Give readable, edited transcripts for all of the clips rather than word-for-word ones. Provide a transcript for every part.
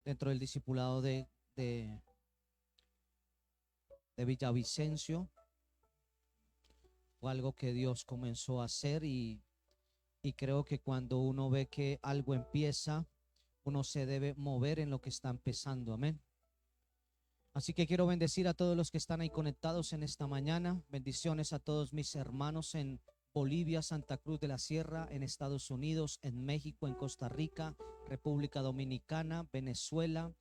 dentro del discipulado de Villavicencio. Fue algo que Dios comenzó a hacer y creo que cuando uno ve que algo empieza, uno se debe mover en lo que está empezando. Amén. Así que quiero bendecir a todos los que están ahí conectados en esta mañana. Bendiciones a todos mis hermanos en Bolivia, Santa Cruz de la Sierra, en Estados Unidos, en México, en Costa Rica, República Dominicana, Venezuela,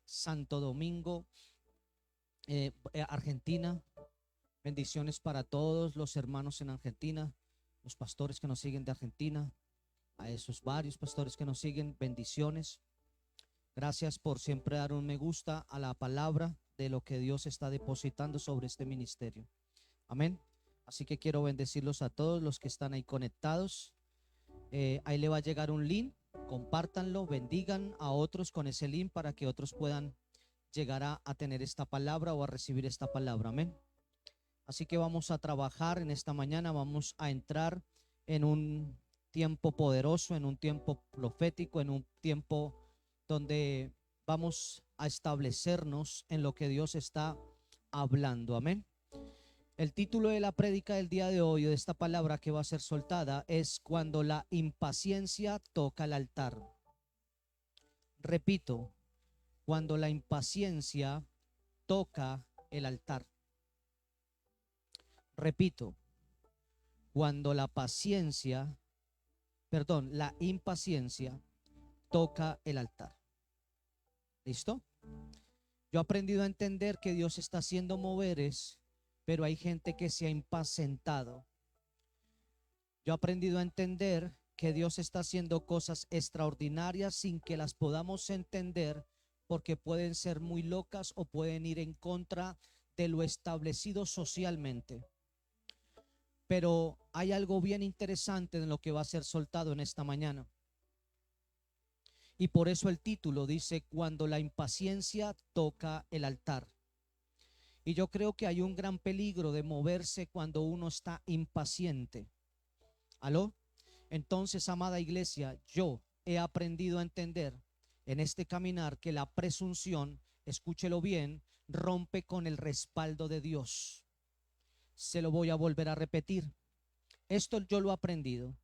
Santo Domingo, Argentina. Bendiciones para todos los hermanos en Argentina, los pastores que nos siguen de Argentina, a esos varios pastores que nos siguen, bendiciones. Gracias por siempre dar un me gusta a la palabra de lo que Dios está depositando sobre este ministerio. Amén. Así que quiero bendecirlos a todos los que están ahí conectados. Ahí le va a llegar un link, compártanlo, bendigan a otros con ese link para que otros puedan llegar a tener esta palabra o a recibir esta palabra. Amén. Así que vamos a trabajar en esta mañana, vamos a entrar en un tiempo poderoso, en un tiempo profético, en un tiempo donde vamos a establecernos en lo que Dios está hablando. Amén. El título de la prédica del día de hoy, de esta palabra que va a ser soltada, es cuando la impaciencia toca el altar. Repito, cuando la impaciencia toca el altar. Repito, cuando la impaciencia toca el altar. ¿Listo? Yo he aprendido a entender que Dios está haciendo moveres, pero hay gente que se ha impacientado. Yo he aprendido a entender que Dios está haciendo cosas extraordinarias sin que las podamos entender, porque pueden ser muy locas o pueden ir en contra de lo establecido socialmente. Pero hay algo bien interesante en lo que va a ser soltado en esta mañana. Y por eso el título dice: cuando la impaciencia toca el altar. Y yo creo que hay un gran peligro de moverse cuando uno está impaciente. ¿Aló? Entonces, amada iglesia, yo he aprendido a entender en este caminar que la presunción, escúchelo bien, rompe con el respaldo de Dios. Se lo voy a volver a repetir. Esto yo lo he aprendido,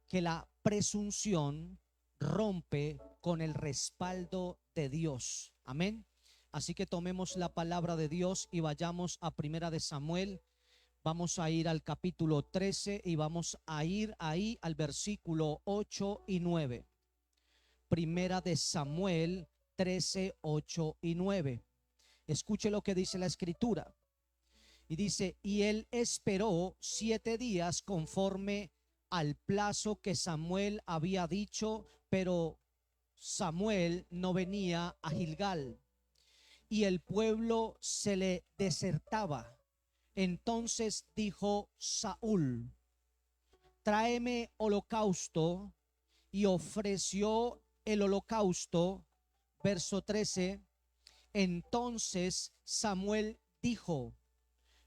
que la presunción rompe con el respaldo de Dios. Amén. Así que tomemos la palabra de Dios y vayamos a Primera de Samuel. Vamos a ir al capítulo 13 y vamos a ir ahí al versículo 8 y 9. Primera de Samuel 13, 8 y 9. Escuche lo que dice la escritura. Y dice: y él esperó 7 días conforme al plazo que Samuel había dicho, pero Samuel no venía a Gilgal y el pueblo se le desertaba. Entonces dijo Saúl: tráeme holocausto. Y ofreció el holocausto. Verso 13. Entonces Samuel dijo: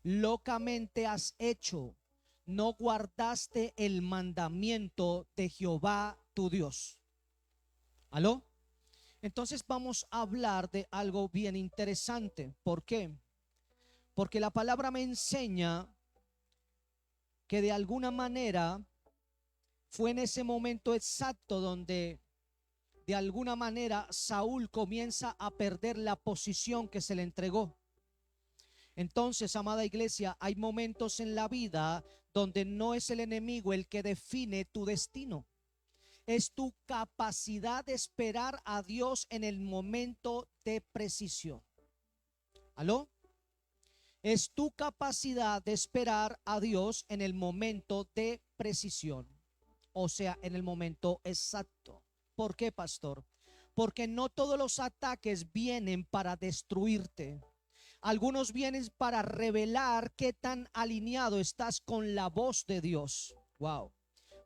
locamente has hecho, no guardaste el mandamiento de Jehová tu Dios. ¿Aló? Entonces vamos a hablar de algo bien interesante. ¿Por qué? Porque la palabra me enseña que de alguna manera fue en ese momento exacto donde de alguna manera Saúl comienza a perder la posición que se le entregó. Entonces, amada iglesia, hay momentos en la vida donde no es el enemigo el que define tu destino. Es tu capacidad de esperar a Dios en el momento de precisión. ¿Aló? Es tu capacidad de esperar a Dios en el momento de precisión. O sea, en el momento exacto. ¿Por qué, pastor? Porque no todos los ataques vienen para destruirte. Algunos vienen para revelar qué tan alineado estás con la voz de Dios. Wow.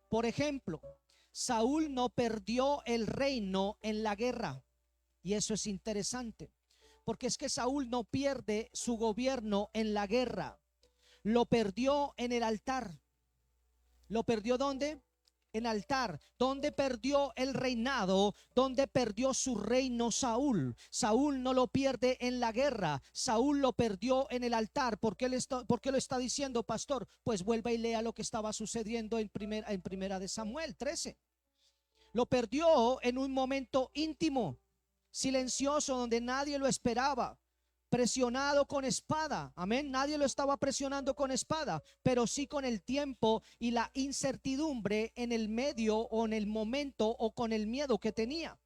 Por ejemplo, Saúl no perdió el reino en la guerra. Y eso es interesante, porque es que Saúl no pierde su gobierno en la guerra. Lo perdió en el altar. ¿Lo perdió dónde? en altar. ¿Dónde perdió el reinado? ¿Dónde perdió su reino Saúl? Saúl no lo pierde en la guerra, Saúl lo perdió en el altar. ¿Por qué lo está diciendo, pastor? Pues vuelva y lea lo que estaba sucediendo en primera de Samuel 13. Lo perdió en un momento íntimo, silencioso, donde nadie lo esperaba, presionado con espada. Amén. Nadie lo estaba presionando con espada, pero sí con el tiempo y la incertidumbre en el medio o en el momento o con el miedo que tenía.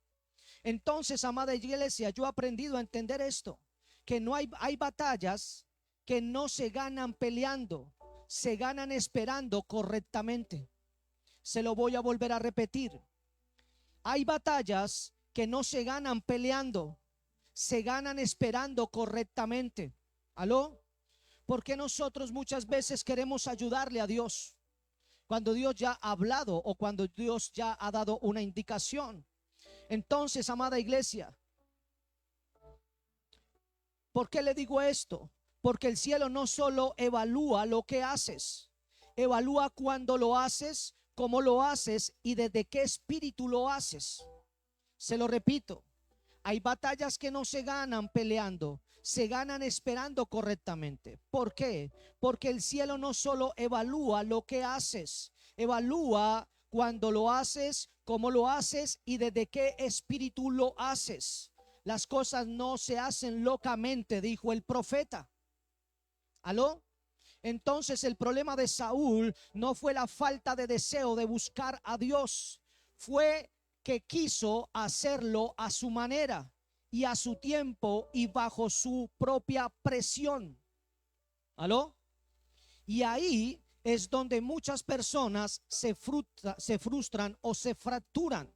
Entonces, amada iglesia, yo he aprendido a entender esto, que no hay batallas que no se ganan peleando, se ganan esperando correctamente. Se lo voy a volver a repetir. Hay batallas que no se ganan peleando, se ganan esperando correctamente. ¿Aló? Porque nosotros muchas veces queremos ayudarle a Dios cuando Dios ya ha hablado o cuando Dios ya ha dado una indicación. Entonces, amada iglesia, ¿por qué le digo esto? Porque el cielo no solo evalúa lo que haces, evalúa cuándo lo haces, cómo lo haces y desde qué espíritu lo haces. Se lo repito, hay batallas que no se ganan peleando, se ganan esperando correctamente. ¿Por qué? Porque el cielo no solo evalúa lo que haces, evalúa cuándo lo haces, cómo lo haces y desde qué espíritu lo haces. Las cosas no se hacen locamente, dijo el profeta. ¿Aló? Entonces el problema de Saúl no fue la falta de deseo de buscar a Dios, fue que quiso hacerlo a su manera y a su tiempo y bajo su propia presión. ¿Aló? Y ahí es donde muchas personas se frustran o se fracturan.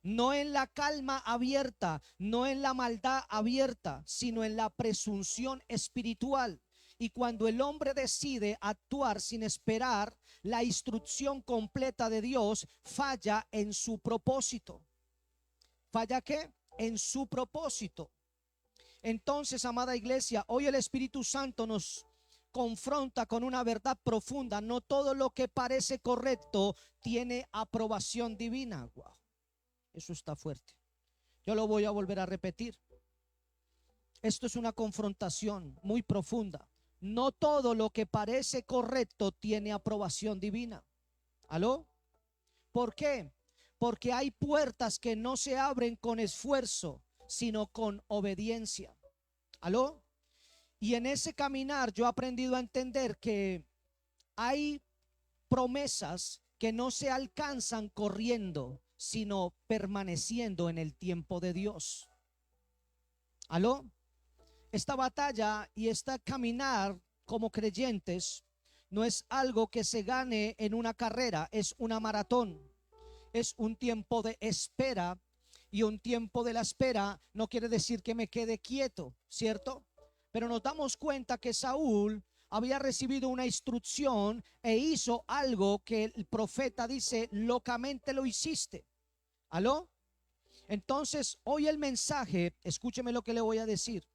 No en la calma abierta, no en la maldad abierta, sino en la presunción espiritual. Y cuando el hombre decide actuar sin esperar la instrucción completa de Dios, falla en su propósito. ¿Falla qué? En su propósito. Entonces, amada iglesia, hoy el Espíritu Santo nos confronta con una verdad profunda. No todo lo que parece correcto tiene aprobación divina. Wow. Eso está fuerte. Yo lo voy a volver a repetir. Esto es una confrontación muy profunda. No todo lo que parece correcto tiene aprobación divina. ¿Aló? ¿Por qué? Porque hay puertas que no se abren con esfuerzo, sino con obediencia. ¿Aló? Y en ese caminar yo he aprendido a entender que hay promesas que no se alcanzan corriendo, sino permaneciendo en el tiempo de Dios. ¿Aló? Esta batalla y este caminar como creyentes no es algo que se gane en una carrera, es una maratón, es un tiempo de espera. Y un tiempo de la espera no quiere decir que me quede quieto, ¿cierto? Pero nos damos cuenta que Saúl había recibido una instrucción e hizo algo que el profeta dice, locamente lo hiciste. ¿Aló? Entonces, hoy el mensaje, escúcheme lo que le voy a decir.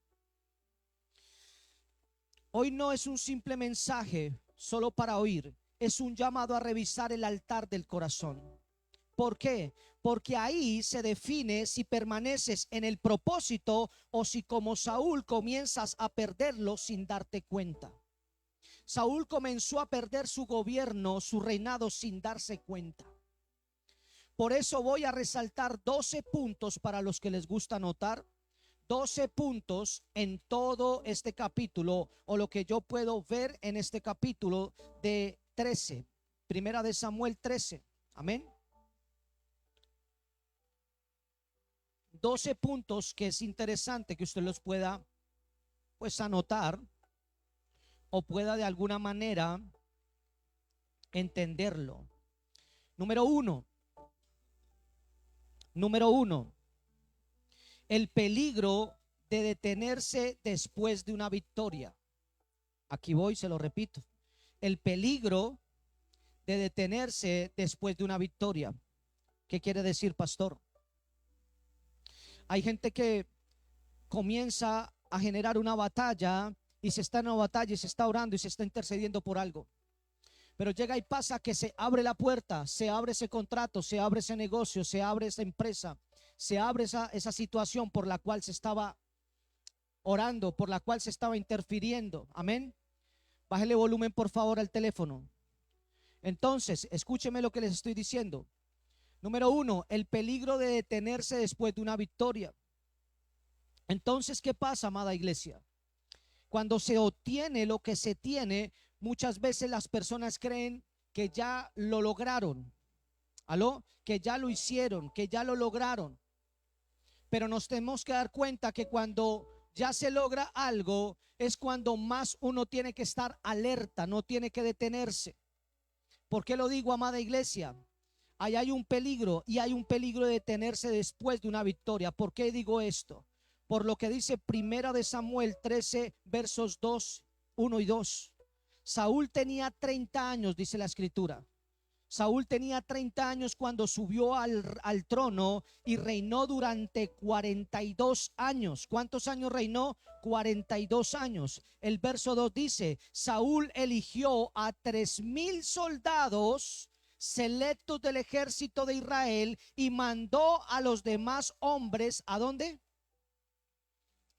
Hoy no es un simple mensaje solo para oír, es un llamado a revisar el altar del corazón. ¿Por qué? Porque ahí se define si permaneces en el propósito o si como Saúl comienzas a perderlo sin darte cuenta. Saúl comenzó a perder su gobierno, su reinado sin darse cuenta. Por eso voy a resaltar 12 puntos para los que les gusta anotar. 12 puntos en todo este capítulo, o lo que yo puedo ver en este capítulo de 13, primera de Samuel 13. Amén. 12 puntos que es interesante que usted los pueda pues anotar o pueda de alguna manera entenderlo. Número uno, el peligro de detenerse después de una victoria. Aquí voy, se lo repito. El peligro de detenerse después de una victoria. ¿Qué quiere decir, pastor? Hay gente que comienza a generar una batalla y se está en una batalla y se está orando y se está intercediendo por algo. Pero llega y pasa que se abre la puerta, se abre ese contrato, se abre ese negocio, se abre esa empresa, se abre esa situación por la cual se estaba orando, por la cual se estaba interfiriendo. Amén. Bájele volumen por favor al teléfono. Entonces, escúcheme lo que les estoy diciendo. Número uno, el peligro de detenerse después de una victoria. Entonces, ¿qué pasa, amada iglesia? Cuando se obtiene lo que se tiene, muchas veces las personas creen que ya lo lograron. ¿Aló? Que ya lo hicieron, que ya lo lograron. Pero nos tenemos que dar cuenta que cuando ya se logra algo, es cuando más uno tiene que estar alerta, no tiene que detenerse. ¿Por qué lo digo, amada iglesia? Ahí hay un peligro, y hay un peligro de detenerse después de una victoria. ¿Por qué digo esto? Por lo que dice Primera de Samuel 13, versos 2, 1 y 2. Saúl tenía 30 años, dice la escritura. Saúl tenía 30 años cuando subió al trono y reinó durante 42 años. ¿Cuántos años reinó? 42 años. El verso 2 dice: Saúl eligió a 3,000 soldados selectos del ejército de Israel y mandó a los demás hombres, ¿a dónde?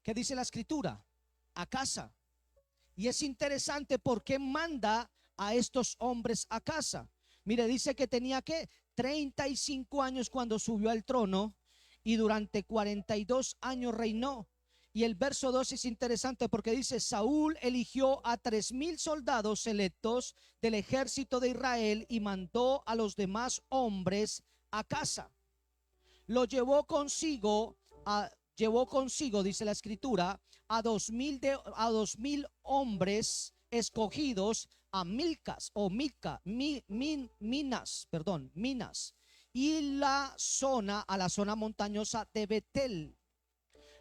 ¿Qué dice la escritura? A casa. Y es interesante porque manda a estos hombres a casa. Mire, dice que tenía que 35 años cuando subió al trono y durante 42 años reinó. Y el verso 2 es interesante porque dice: Saúl eligió a 3,000 soldados selectos del ejército de Israel y mandó a los demás hombres a casa. Lo llevó consigo, dice la escritura, a 2,000 hombres escogidos a Minas y a la zona montañosa de Betel.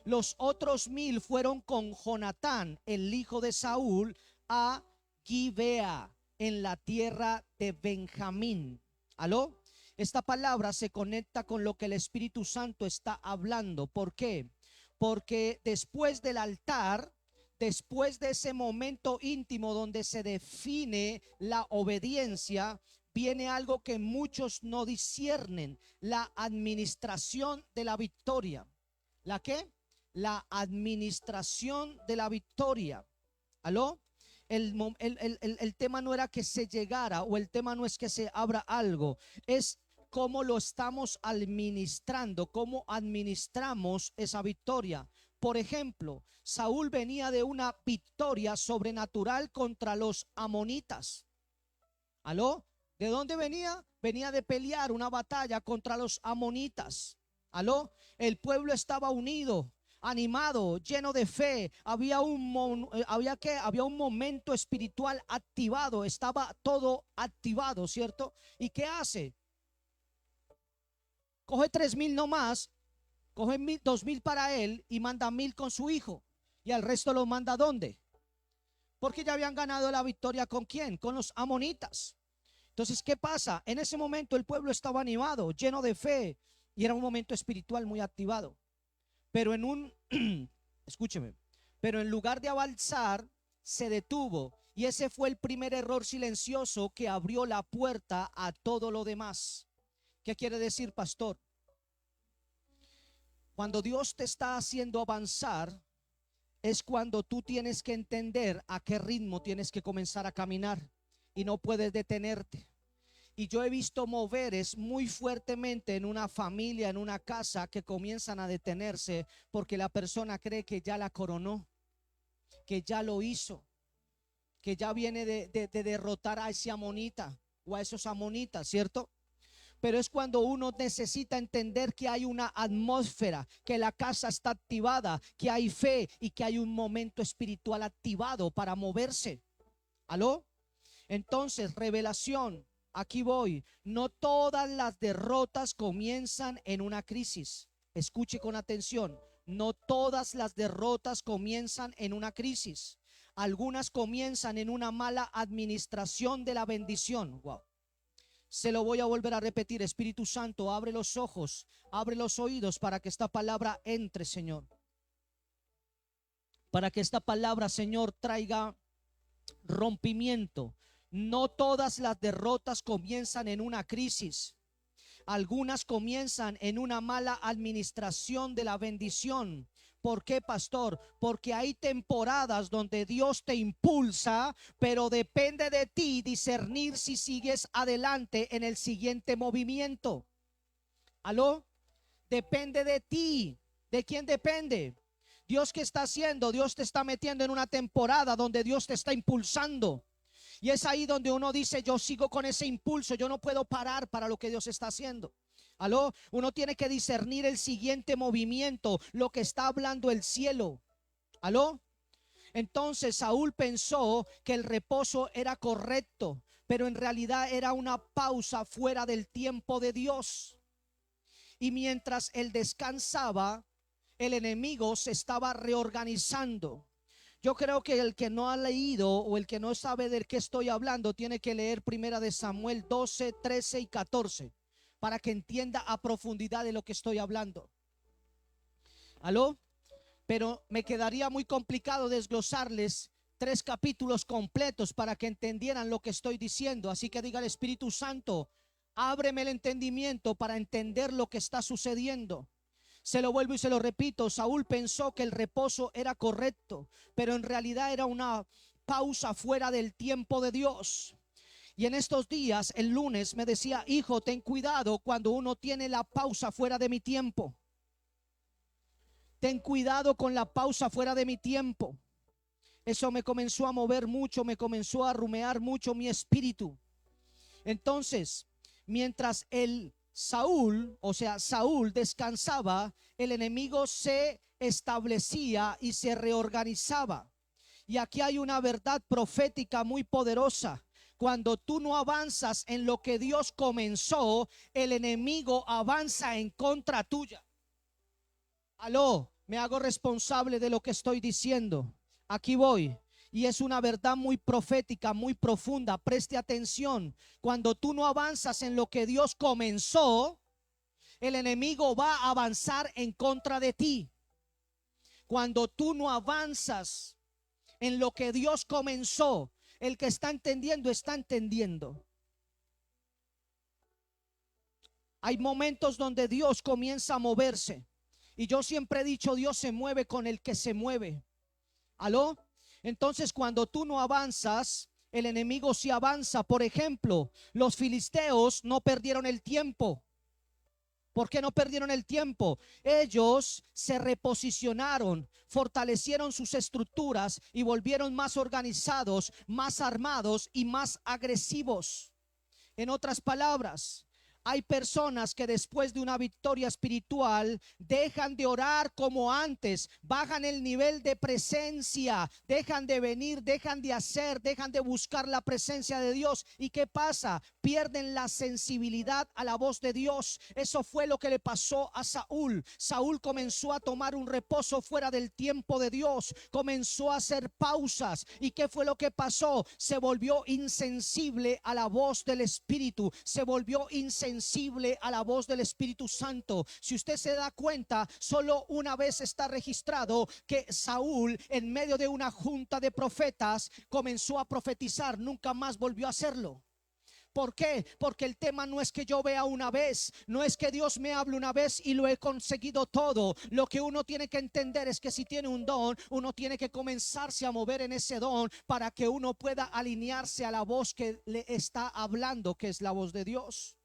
Los otros 1,000 fueron con Jonatán, el hijo de Saúl, a Gibea, en la tierra de Benjamín. ¿Aló? Esta palabra se conecta con lo que el Espíritu Santo está hablando. ¿Por qué? Porque después del altar, después de ese momento íntimo donde se define la obediencia, viene algo que muchos no disciernen: la administración de la victoria. ¿La qué? La administración de la victoria. ¿Aló? El tema no era que se llegara, o el tema no es que se abra algo, es cómo lo estamos administrando, cómo administramos esa victoria. Por ejemplo, Saúl venía de una victoria sobrenatural contra los amonitas. ¿Aló? ¿De dónde venía? Venía de pelear una batalla contra los amonitas. ¿Aló? El pueblo estaba unido, animado, lleno de fe. Había un momento espiritual activado. Estaba todo activado, ¿cierto? ¿Y qué hace? Coge 3,000 nomás, coge 2,000 para él y manda 1,000 con su hijo. Y al resto lo manda ¿dónde? Porque ya habían ganado la victoria. ¿Con quién? Con los amonitas. Entonces, ¿qué pasa? En ese momento el pueblo estaba animado, lleno de fe, y era un momento espiritual muy activado. Pero escúcheme, pero en lugar de avanzar, se detuvo. Y ese fue el primer error silencioso que abrió la puerta a todo lo demás. ¿Qué quiere decir, pastor? Cuando Dios te está haciendo avanzar, es cuando tú tienes que entender a qué ritmo tienes que comenzar a caminar y no puedes detenerte. Y yo he visto moveres muy fuertemente en una familia, en una casa, que comienzan a detenerse porque la persona cree que ya la coronó, que ya lo hizo, que ya viene de derrotar a ese amonita o a esos amonitas, ¿cierto? Pero es cuando uno necesita entender que hay una atmósfera, que la casa está activada, que hay fe y que hay un momento espiritual activado para moverse. ¿Aló? Entonces, revelación, aquí voy. No todas las derrotas comienzan en una crisis. Escuche con atención. No todas las derrotas comienzan en una crisis. Algunas comienzan en una mala administración de la bendición. Wow. Se lo voy a volver a repetir. Espíritu Santo, abre los ojos, abre los oídos para que esta palabra entre, Señor. Para que esta palabra, Señor, traiga rompimiento, No todas las derrotas comienzan en una crisis. Algunas comienzan en una mala administración de la bendición. ¿Por qué, pastor? Porque hay temporadas donde Dios te impulsa, pero depende de ti discernir si sigues adelante en el siguiente movimiento. ¿Aló? Depende de ti. ¿De quién depende? Dios, ¿qué está haciendo? Dios te está metiendo en una temporada donde Dios te está impulsando. Y es ahí donde uno dice, yo sigo con ese impulso, yo no puedo parar para lo que Dios está haciendo. ¿Aló? Uno tiene que discernir el siguiente movimiento, lo que está hablando el cielo. ¿Aló? Entonces Saúl pensó que el reposo era correcto, pero en realidad era una pausa fuera del tiempo de Dios. Y mientras él descansaba, el enemigo se estaba reorganizando. Yo creo que el que no ha leído o el que no sabe de qué estoy hablando tiene que leer Primera de Samuel 12, 13 y 14 para que entienda a profundidad de lo que estoy hablando. ¿Aló? Pero me quedaría muy complicado desglosarles 3 capítulos completos para que entendieran lo que estoy diciendo. Así que diga al Espíritu Santo, ábreme el entendimiento para entender lo que está sucediendo. Se lo vuelvo y se lo repito, Saúl pensó que el reposo era correcto, pero en realidad era una pausa fuera del tiempo de Dios. Y en estos días, el lunes, me decía, hijo, ten cuidado cuando uno tiene la pausa fuera de mi tiempo. Ten cuidado con la pausa fuera de mi tiempo. Eso me comenzó a mover mucho, me comenzó a rumear mucho mi espíritu. Entonces, mientras Saúl descansaba, el enemigo se establecía y se reorganizaba. Y aquí hay una verdad profética muy poderosa. Cuando tú no avanzas en lo que Dios comenzó, el enemigo avanza en contra tuya. Aló, me hago responsable de lo que estoy diciendo. Aquí voy. Y es una verdad muy profética, muy profunda. Preste atención. Cuando tú no avanzas en lo que Dios comenzó, el enemigo va a avanzar en contra de ti. Cuando tú no avanzas en lo que Dios comenzó, el que está entendiendo, está entendiendo. Hay momentos donde Dios comienza a moverse. Y yo siempre he dicho, Dios se mueve con el que se mueve. ¿Aló? Entonces, cuando tú no avanzas, el enemigo sí avanza. Por ejemplo, los filisteos no perdieron el tiempo. ¿Por qué no perdieron el tiempo? Ellos se reposicionaron, fortalecieron sus estructuras y volvieron más organizados, más armados y más agresivos. En otras palabras, hay personas que después de una victoria espiritual dejan de orar como antes, bajan el nivel de presencia, dejan de venir, dejan de hacer, dejan de buscar la presencia de Dios. ¿Y qué pasa? Pierden la sensibilidad a la voz de Dios. Eso fue lo que le pasó a Saúl. Saúl comenzó a tomar un reposo fuera del tiempo de Dios, comenzó a hacer pausas. ¿Y qué fue lo que pasó? Se volvió insensible a la voz del Espíritu, se volvió insensible a la voz del Espíritu Santo. Si usted se da cuenta, solo una vez está registrado que Saúl, en medio de una junta de profetas, comenzó a profetizar, nunca más volvió a hacerlo. ¿Por qué? Porque el tema no es que yo vea una vez, no es que Dios me hable una vez y lo he conseguido todo. Lo que uno tiene que entender es que si tiene un don, uno tiene que comenzarse a mover en ese don para que uno pueda alinearse a la voz que le está hablando, que es la voz de Dios.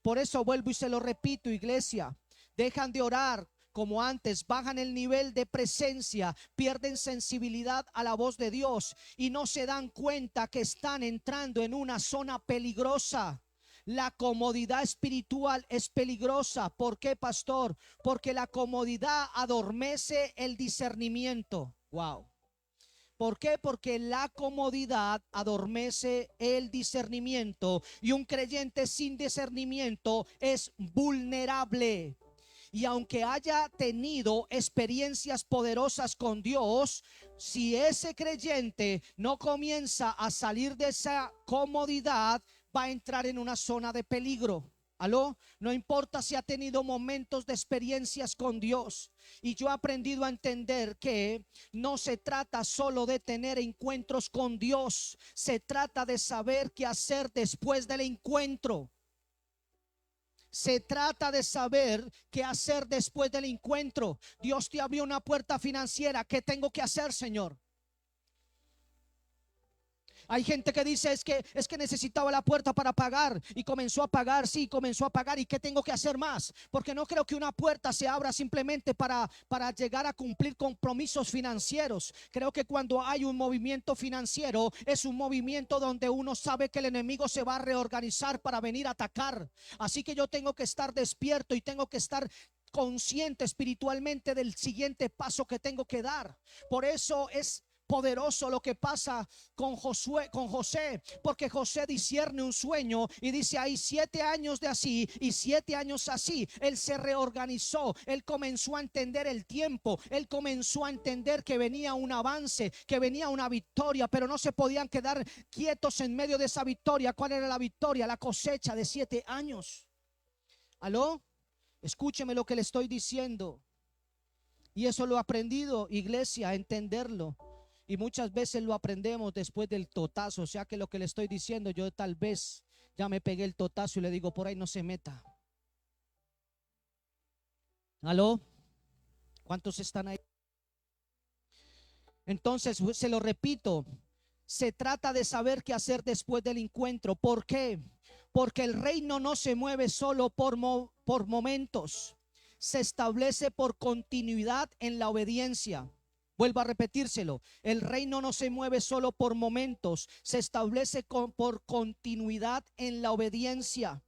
Por eso vuelvo y se lo repito, iglesia, dejan de orar como antes, bajan el nivel de presencia, pierden sensibilidad a la voz de Dios y no se dan cuenta que están entrando en una zona peligrosa. La comodidad espiritual es peligrosa. ¿Por qué, pastor? Porque la comodidad adormece el discernimiento. Wow. ¿Por qué? Porque la comodidad adormece el discernimiento y un creyente sin discernimiento es vulnerable. Y aunque haya tenido experiencias poderosas con Dios, si ese creyente no comienza a salir de esa comodidad, va a entrar en una zona de peligro. Aló, no importa si ha tenido momentos de experiencias con Dios. Y yo he aprendido a entender que no se trata solo de tener encuentros con Dios, se trata de saber qué hacer después del encuentro. Se trata de saber qué hacer después del encuentro. Dios te abrió una puerta financiera. ¿Qué tengo que hacer, Señor? Hay gente que dice es que necesitaba la puerta para pagar y comenzó a pagar, sí, comenzó a pagar. ¿Y qué tengo que hacer más? Porque no creo que una puerta se abra simplemente para llegar a cumplir compromisos financieros. Creo que cuando hay un movimiento financiero es un movimiento donde uno sabe que el enemigo se va a reorganizar para venir a atacar. Así que yo tengo que estar despierto y tengo que estar consciente espiritualmente del siguiente paso que tengo que dar. Por eso es poderoso lo que pasa con José, porque José discierne un sueño y dice: hay 7 años de así y 7 años así. Él se reorganizó, él comenzó a entender el tiempo, él comenzó a entender que venía un avance, que venía una victoria, pero no se podían quedar quietos en medio de esa victoria. ¿Cuál era la victoria? La cosecha de 7 años. ¿Aló? Escúcheme lo que le estoy diciendo. Y eso lo he aprendido, iglesia, a entenderlo. Y muchas veces lo aprendemos después del totazo. O sea que lo que le estoy diciendo, yo tal vez ya me pegué el totazo y le digo: por ahí no se meta. ¿Aló? ¿Cuántos están ahí? Entonces, se lo repito, se trata de saber qué hacer después del encuentro. ¿Por qué? Porque el reino no se mueve solo por momentos. Se establece por continuidad en la obediencia. Vuelvo a repetírselo: el reino no se mueve solo por momentos, se establece por continuidad en la obediencia.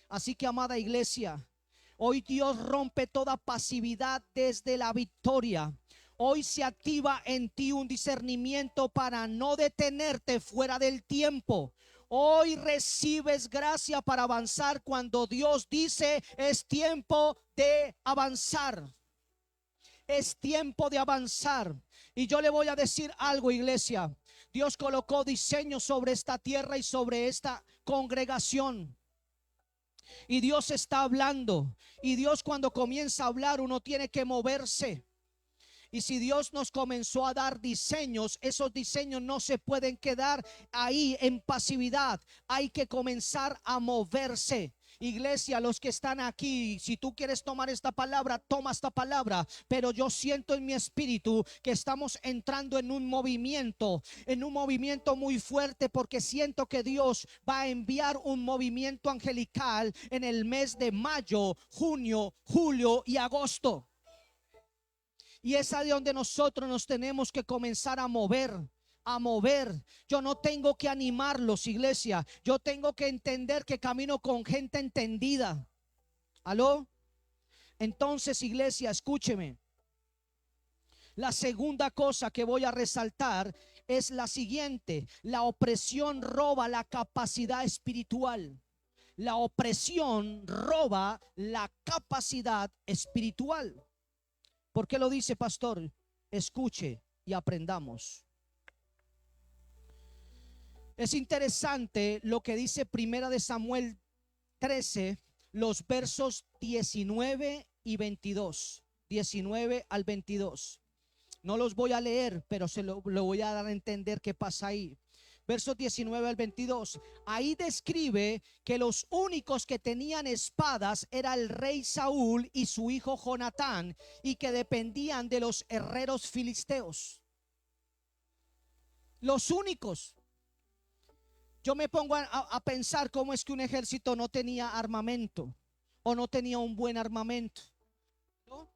Así que, amada iglesia, hoy Dios rompe toda pasividad desde la victoria. Hoy se activa en ti un discernimiento para no detenerte fuera del tiempo. Hoy recibes gracia para avanzar cuando Dios dice: es tiempo de avanzar. Es tiempo de avanzar. Y yo le voy a decir algo, iglesia. Dios colocó diseño sobre esta tierra y sobre esta congregación. Y Dios está hablando. Y Dios, cuando comienza a hablar, uno tiene que moverse. Y si Dios nos comenzó a dar diseños, esos diseños no se pueden quedar ahí en pasividad. Hay que comenzar a moverse. Iglesia, los que están aquí, si tú quieres tomar esta palabra, toma esta palabra. Pero yo siento en mi espíritu que estamos entrando en un movimiento muy fuerte, porque siento que Dios va a enviar un movimiento angelical en el mes de mayo, junio, julio y agosto. Y es ahí donde nosotros nos tenemos que comenzar a mover. A mover. Yo no tengo que animarlos, iglesia. Yo tengo que entender que camino con gente entendida. ¿Aló? Entonces, iglesia, escúcheme. La segunda cosa que voy a resaltar es la siguiente: la opresión roba la capacidad espiritual. La opresión roba la capacidad espiritual. ¿Por qué lo dice, pastor? Escuche y aprendamos. Es interesante lo que dice Primera de Samuel 13, los versos 19 y 22. 19 al 22. No los voy a leer, pero lo voy a dar a entender qué pasa ahí. Versos 19 al 22. Ahí describe que los únicos que tenían espadas era el rey Saúl y su hijo Jonatán, y que dependían de los herreros filisteos. Los únicos. Yo me pongo a pensar cómo es que un ejército no tenía armamento o no tenía un buen armamento, ¿no?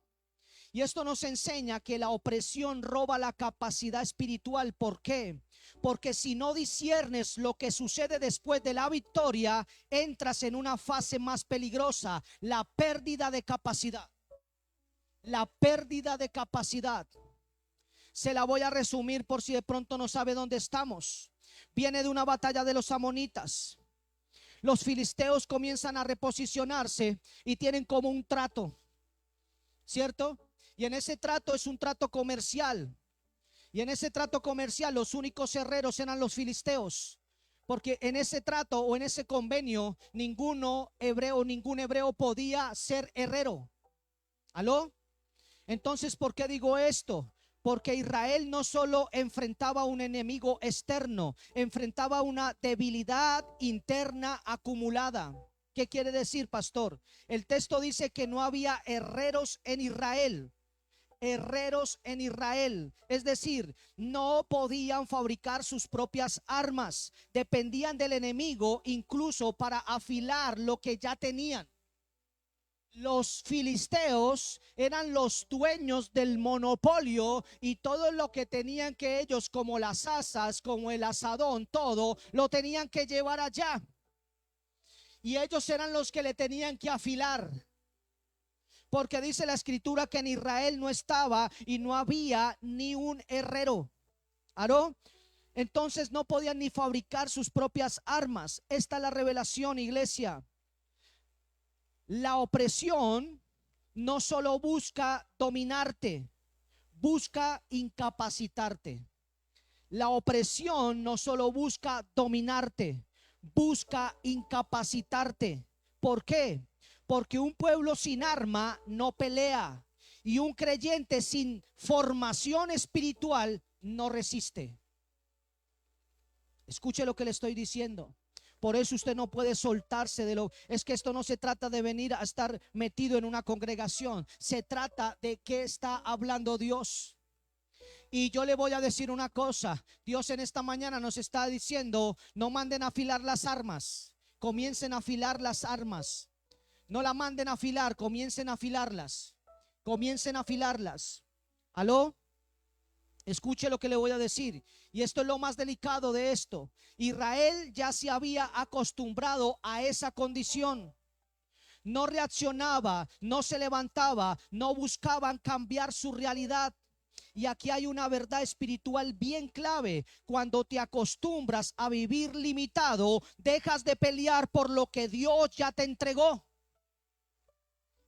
Y esto nos enseña que la opresión roba la capacidad espiritual. ¿Por qué? Porque si no disciernes lo que sucede después de la victoria, entras en una fase más peligrosa: la pérdida de capacidad. La pérdida de capacidad. Se la voy a resumir por si de pronto no sabe dónde estamos. Viene de una batalla de los amonitas. Los filisteos comienzan a reposicionarse y tienen como un trato, ¿cierto? Y en ese trato es un trato comercial. Y en ese trato comercial los únicos herreros eran los filisteos. Porque en ese trato o en ese convenio, ningún hebreo podía ser herrero. ¿Aló? Entonces, ¿por qué digo esto? Porque Israel no solo enfrentaba un enemigo externo, enfrentaba una debilidad interna acumulada. ¿Qué quiere decir, pastor? El texto dice que no había herreros en Israel. Herreros en Israel, es decir, no podían fabricar sus propias armas, dependían del enemigo incluso para afilar lo que ya tenían. Los filisteos eran los dueños del monopolio y todo lo que tenían que ellos, como las asas, como el asadón, todo lo tenían que llevar allá. Y ellos eran los que le tenían que afilar. Porque dice la escritura que en Israel no estaba y no había ni un herrero. ¿Aró? Entonces no podían ni fabricar sus propias armas. Esta es la revelación, iglesia. La opresión no solo busca dominarte, busca incapacitarte. La opresión no solo busca dominarte, busca incapacitarte. ¿Por qué? Porque un pueblo sin arma no pelea y un creyente sin formación espiritual no resiste. Escuche lo que le estoy diciendo. Por eso usted no puede soltarse de lo. Es que esto no se trata de venir a estar metido en una congregación. Se trata de qué está hablando Dios. Y yo le voy a decir una cosa. Dios en esta mañana nos está diciendo: no manden a afilar las armas, comiencen a afilar las armas. No la manden a afilar, comiencen a afilarlas. Comiencen a afilarlas. ¿Aló? Escuche lo que le voy a decir. Y esto es lo más delicado de esto. Israel ya se había acostumbrado a esa condición. No reaccionaba, no se levantaba, no buscaban cambiar su realidad. Y aquí hay una verdad espiritual bien clave. Cuando te acostumbras a vivir limitado, dejas de pelear por lo que Dios ya te entregó.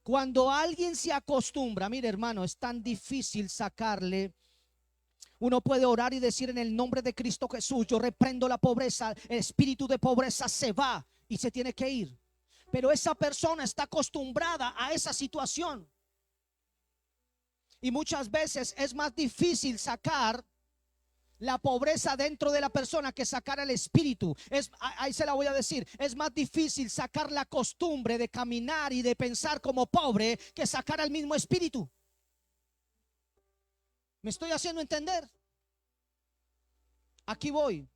Cuando alguien se acostumbra, mire hermano, es tan difícil sacarle. Uno puede orar y decir: en el nombre de Cristo Jesús, yo reprendo la pobreza, el espíritu de pobreza se va y se tiene que ir. Pero esa persona está acostumbrada a esa situación. Y muchas veces es más difícil sacar la pobreza dentro de la persona que sacar el espíritu. Ahí se la voy a decir. Es más difícil sacar la costumbre de caminar y de pensar como pobre que sacar al mismo espíritu. ¿Me estoy haciendo entender? Aquí voy.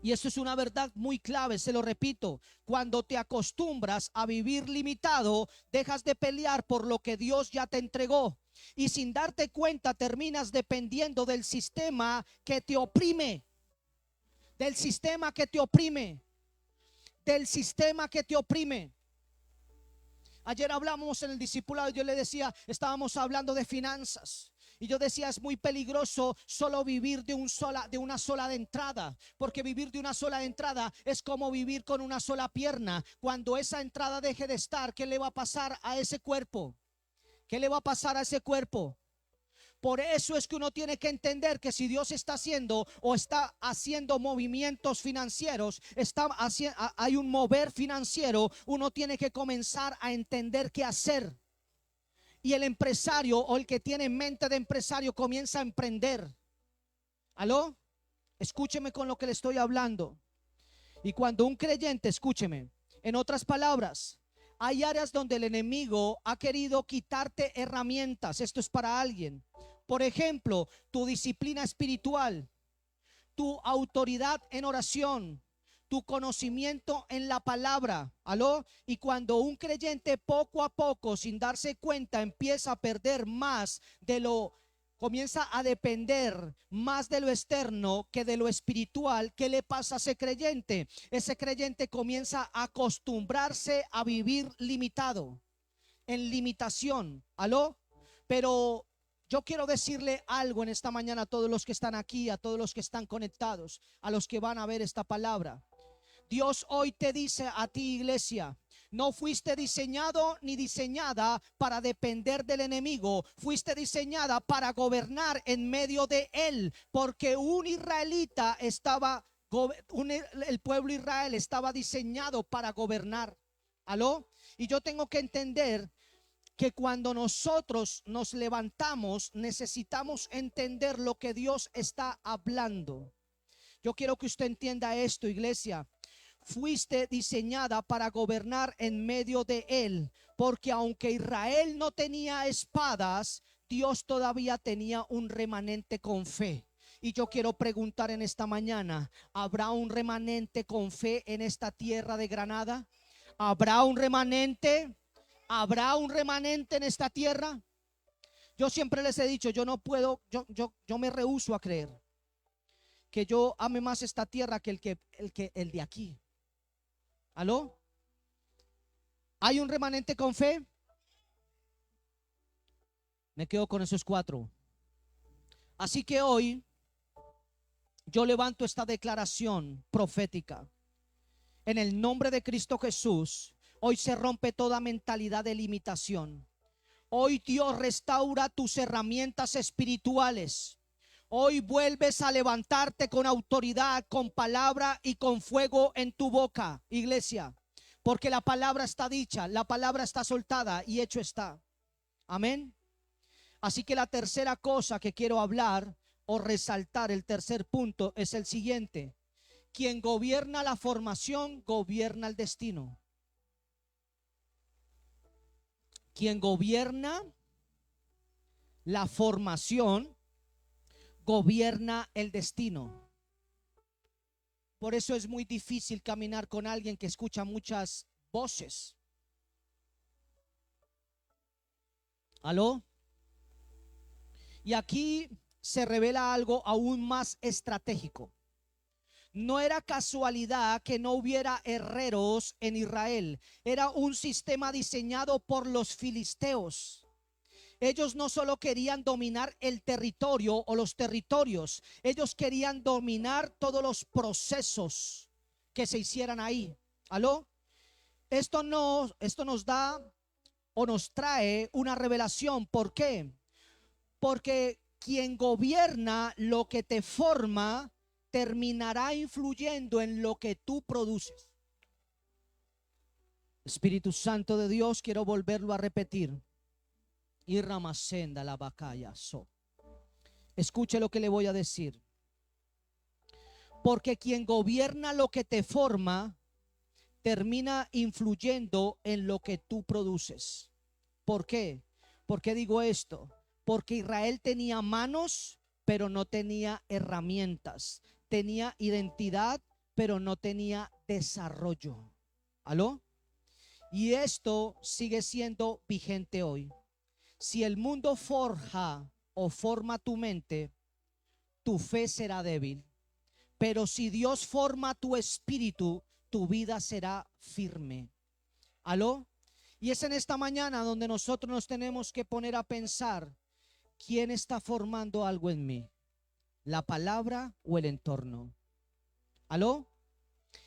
Y esto es una verdad muy clave, se lo repito. Cuando te acostumbras a vivir limitado, dejas de pelear por lo que Dios ya te entregó. Y sin darte cuenta terminas dependiendo del sistema que te oprime. Del sistema que te oprime. Del sistema que te oprime. Ayer hablamos en el discipulado y yo le decía, estábamos hablando de finanzas. Y yo decía, es muy peligroso solo vivir de una sola de entrada. Porque vivir de una sola de entrada es como vivir con una sola pierna. Cuando esa entrada deje de estar, ¿qué le va a pasar a ese cuerpo? ¿Qué le va a pasar a ese cuerpo? Por eso es que uno tiene que entender que si Dios está haciendo o está haciendo movimientos financieros, hay un mover financiero, uno tiene que comenzar a entender qué hacer. Y el empresario o el que tiene mente de empresario comienza a emprender. ¿Aló? Escúcheme con lo que le estoy hablando. Y cuando un creyente, escúcheme, en otras palabras, hay áreas donde el enemigo ha querido quitarte herramientas. Esto es para alguien. Por ejemplo, tu disciplina espiritual, tu autoridad en oración, tu conocimiento en la palabra. ¿Aló? Y cuando un creyente poco a poco, sin darse cuenta, empieza a perder más de lo, comienza a depender más de lo externo que de lo espiritual, ¿qué le pasa a ese creyente? Ese creyente comienza a acostumbrarse a vivir limitado, en limitación. ¿Aló? Pero yo quiero decirle algo en esta mañana a todos los que están aquí, a todos los que están conectados, a los que van a ver esta palabra. Dios hoy te dice a ti, iglesia: no fuiste diseñado ni diseñada para depender del enemigo. Fuiste diseñada para gobernar en medio de él, porque un israelita estaba El pueblo de Israel estaba diseñado para gobernar. ¿Aló? Y yo tengo que entender que cuando nosotros nos levantamos, necesitamos entender lo que Dios está hablando. Yo quiero que usted entienda esto, iglesia. Fuiste diseñada para gobernar en medio de él, porque aunque Israel no tenía espadas, Dios todavía tenía un remanente con fe. Y yo quiero preguntar en esta mañana, ¿habrá un remanente con fe en esta tierra de Granada? ¿Habrá un remanente? ¿Habrá un remanente en esta tierra? Yo siempre les he dicho, yo no puedo, yo me rehúso a creer que yo ame más esta tierra que el de aquí. ¿Aló? ¿Hay un remanente con fe? Me quedo con esos 4. Así que hoy yo levanto esta declaración profética. En el nombre de Cristo Jesús, hoy se rompe toda mentalidad de limitación. Hoy Dios restaura tus herramientas espirituales. Hoy vuelves a levantarte con autoridad, con palabra y con fuego en tu boca, iglesia. Porque la palabra está dicha, la palabra está soltada y hecho está. Amén. Así que la tercera cosa que quiero hablar o resaltar, el tercer punto, es el siguiente. Quien gobierna la formación, gobierna el destino. Quien gobierna la formación, gobierna el destino. Por eso es muy difícil caminar con alguien que escucha muchas voces. ¿Aló? Y aquí se revela algo aún más estratégico. No era casualidad que no hubiera herreros en Israel. Era un sistema diseñado por los filisteos. Ellos no solo querían dominar el territorio o los territorios, ellos querían dominar todos los procesos que se hicieran ahí. ¿Aló? Esto nos da o nos trae una revelación. ¿Por qué? Porque quien gobierna lo que te forma terminará influyendo en lo que tú produces. Espíritu Santo de Dios, quiero volverlo a repetir. Y Ramasenda la bacaya so. Escuche lo que le voy a decir. Porque quien gobierna lo que te forma termina influyendo en lo que tú produces. ¿Por qué? ¿Por qué digo esto? Porque Israel tenía manos, pero no tenía herramientas. Tenía identidad, pero no tenía desarrollo. ¿Aló? Y esto sigue siendo vigente hoy. Si el mundo forja o forma tu mente, tu fe será débil. Pero si Dios forma tu espíritu, tu vida será firme. ¿Aló? Y es en esta mañana donde nosotros nos tenemos que poner a pensar, ¿quién está formando algo en mí? ¿La palabra o el entorno? ¿Aló?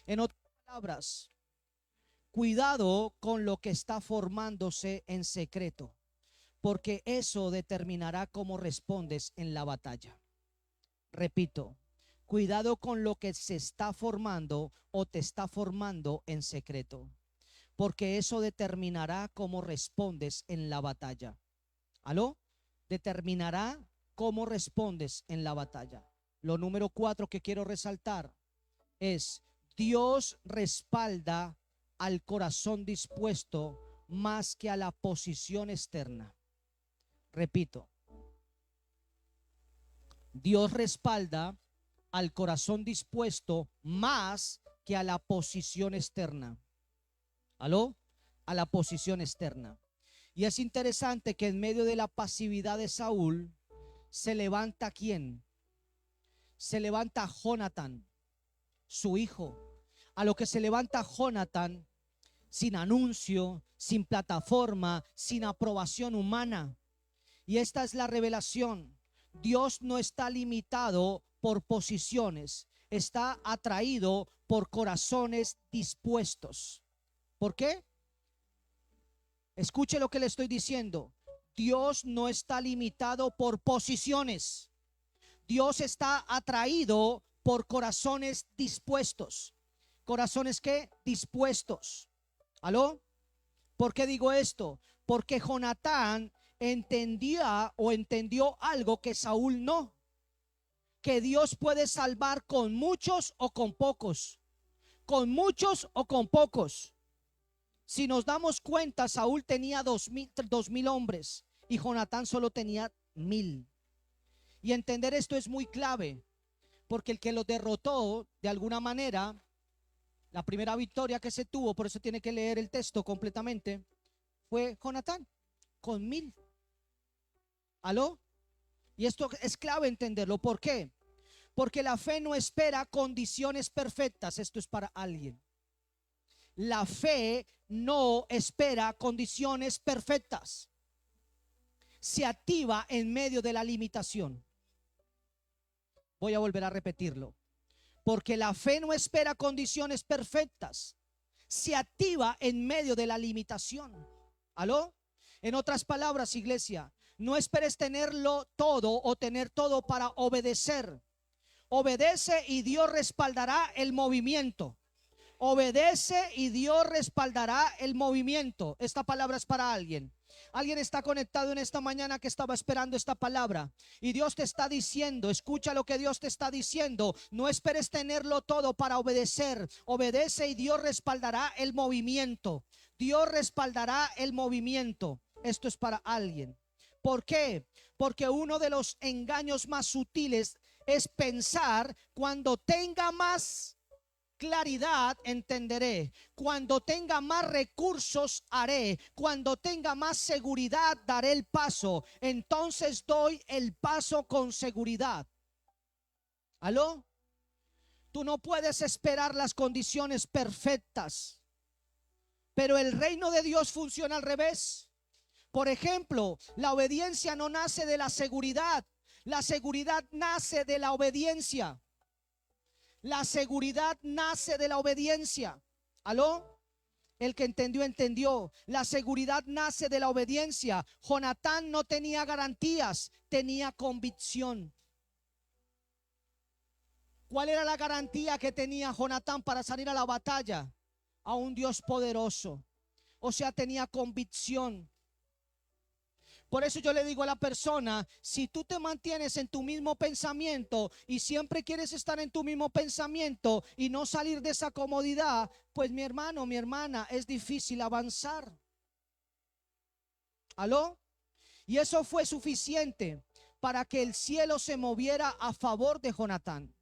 En otras palabras, cuidado con lo que está formándose en secreto, porque eso determinará cómo respondes en la batalla. Repito, cuidado con lo que se está formando o te está formando en secreto, porque eso determinará cómo respondes en la batalla. ¿Aló? Determinará cómo respondes en la batalla. Lo número 4 que quiero resaltar es: Dios respalda al corazón dispuesto más que a la posición externa. Repito, Dios respalda al corazón dispuesto más que a la posición externa. ¿Aló? A la posición externa. Y es interesante que en medio de la pasividad de Saúl se levanta ¿quién? Se levanta Jonatán, su hijo. A lo que se levanta Jonatán sin anuncio, sin plataforma, sin aprobación humana. Y esta es la revelación. Dios no está limitado por posiciones, está atraído por corazones dispuestos. ¿Por qué? Escuche lo que le estoy diciendo. Dios no está limitado por posiciones. Dios está atraído por corazones dispuestos. ¿Corazones qué? Dispuestos. ¿Aló? ¿Por qué digo esto? Porque Jonatán entendió algo que Saúl no. Que Dios puede salvar con muchos o con pocos. Con muchos o con pocos. Si nos damos cuenta, Saúl tenía 2000 hombres y Jonatán solo tenía 1000. Y entender esto es muy clave, porque el que lo derrotó de alguna manera, la primera victoria que se tuvo, por eso tiene que leer el texto completamente, fue Jonatán con 1000. ¿Aló? Y esto es clave entenderlo. ¿Por qué? Porque la fe no espera condiciones perfectas. Esto es para alguien. La fe no espera condiciones perfectas. Se activa en medio de la limitación. Voy a volver a repetirlo. Porque la fe no espera condiciones perfectas. Se activa en medio de la limitación. ¿Aló? En otras palabras, iglesia, no esperes tenerlo todo o tener todo para obedecer. Obedece y Dios respaldará el movimiento. Obedece y Dios respaldará el movimiento. Esta palabra es para alguien. Alguien está conectado en esta mañana que estaba esperando esta palabra y Dios te está diciendo, escucha lo que Dios te está diciendo, no esperes tenerlo todo para obedecer. Obedece y Dios respaldará el movimiento. Dios respaldará el movimiento. Esto es para alguien. ¿Por qué? Porque uno de los engaños más sutiles es pensar: cuando tenga más claridad entenderé, cuando tenga más recursos haré, cuando tenga más seguridad daré el paso, entonces doy el paso con seguridad. ¿Aló? Tú no puedes esperar las condiciones perfectas, pero el reino de Dios funciona al revés. Por ejemplo, la obediencia no nace de la seguridad, la seguridad nace de la obediencia. La seguridad nace de la obediencia. ¿Aló? El que entendió, entendió. La seguridad nace de la obediencia. Jonatán no tenía garantías, tenía convicción. ¿Cuál era la garantía que tenía Jonatán para salir a la batalla? A un Dios poderoso. O sea, tenía convicción. Por eso yo le digo a la persona: si tú te mantienes en tu mismo pensamiento y siempre quieres estar en tu mismo pensamiento y no salir de esa comodidad, pues mi hermano, mi hermana, es difícil avanzar. ¿Aló? Y eso fue suficiente para que el cielo se moviera a favor de Jonatán.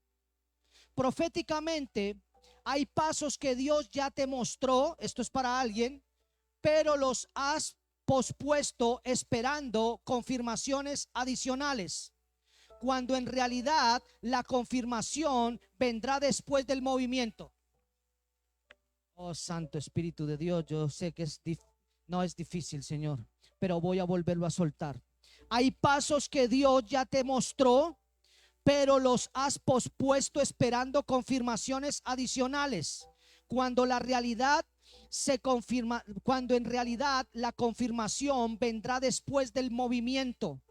Proféticamente hay pasos que Dios ya te mostró, esto es para alguien, pero los has pospuesto esperando confirmaciones adicionales, cuando en realidad la confirmación vendrá después del movimiento. Oh, Santo Espíritu de Dios, yo sé que no es difícil, Señor, pero voy a volverlo a soltar. Hay pasos que Dios ya te mostró, pero los has pospuesto esperando confirmaciones adicionales, cuando la realidad se confirma, cuando en realidad la confirmación vendrá después del movimiento.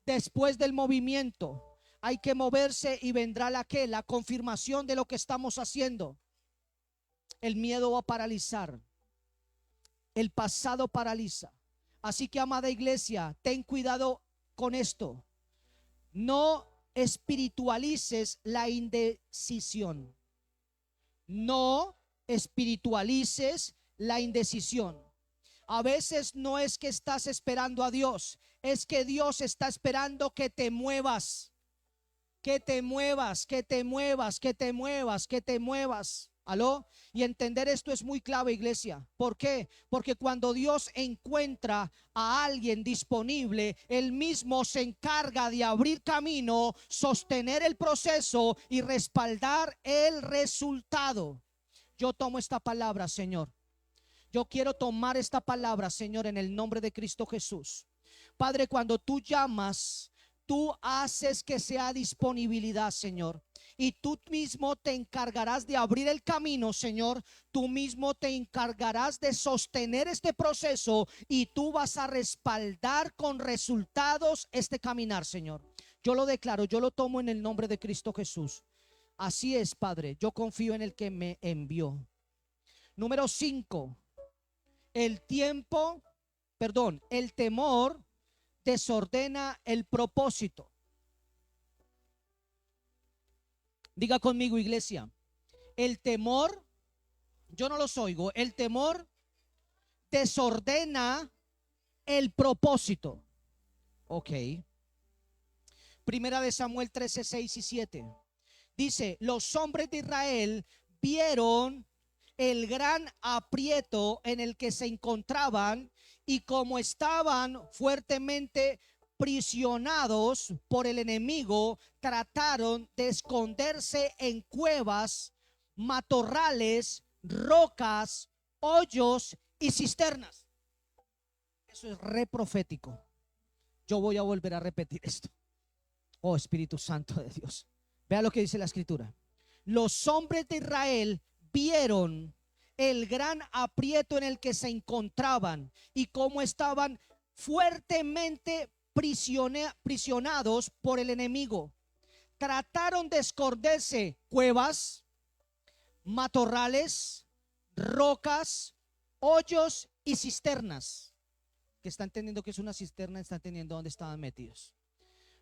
Después del movimiento hay que moverse y vendrá la confirmación de lo que estamos haciendo. El miedo va a paralizar, el pasado paraliza. Así que, amada iglesia, ten cuidado con esto. No espiritualices la indecisión. No espiritualices la indecisión. A veces no es que estás esperando a Dios, es que Dios está esperando que te muevas. Que te muevas, que te muevas, que te muevas, que te muevas. ¿Aló? Y entender esto es muy clave, iglesia. ¿Por qué? Porque cuando Dios encuentra a alguien disponible, Él mismo se encarga de abrir camino, sostener el proceso y respaldar el resultado. Yo tomo esta palabra, Señor. Yo quiero tomar esta palabra, Señor, en el nombre de Cristo Jesús. Padre, cuando tú llamas, tú haces que sea disponibilidad, Señor. Y tú mismo te encargarás de abrir el camino, Señor. Tú mismo te encargarás de sostener este proceso y tú vas a respaldar con resultados este caminar, Señor. Yo lo declaro, yo lo tomo en el nombre de Cristo Jesús. Así es, Padre, yo confío en el que me envió. Número 5, el temor desordena el propósito. Diga conmigo, iglesia, el temor, yo no los oigo, el temor desordena el propósito. Ok. Primera de Samuel 13, 6 y 7. Dice, los hombres de Israel vieron el gran aprieto en el que se encontraban, y como estaban fuertemente prisionados por el enemigo, trataron de esconderse en cuevas, matorrales, rocas, hoyos y cisternas. Eso es re profético. Yo voy a volver a repetir esto. Oh Espíritu Santo de Dios, vea lo que dice la escritura. Los hombres de Israel vieron el gran aprieto en el que se encontraban y cómo estaban fuertemente prisionados por el enemigo. Trataron de esconderse cuevas, matorrales, rocas, hoyos y cisternas. Que está entendiendo que es una cisterna, está entendiendo dónde estaban metidos.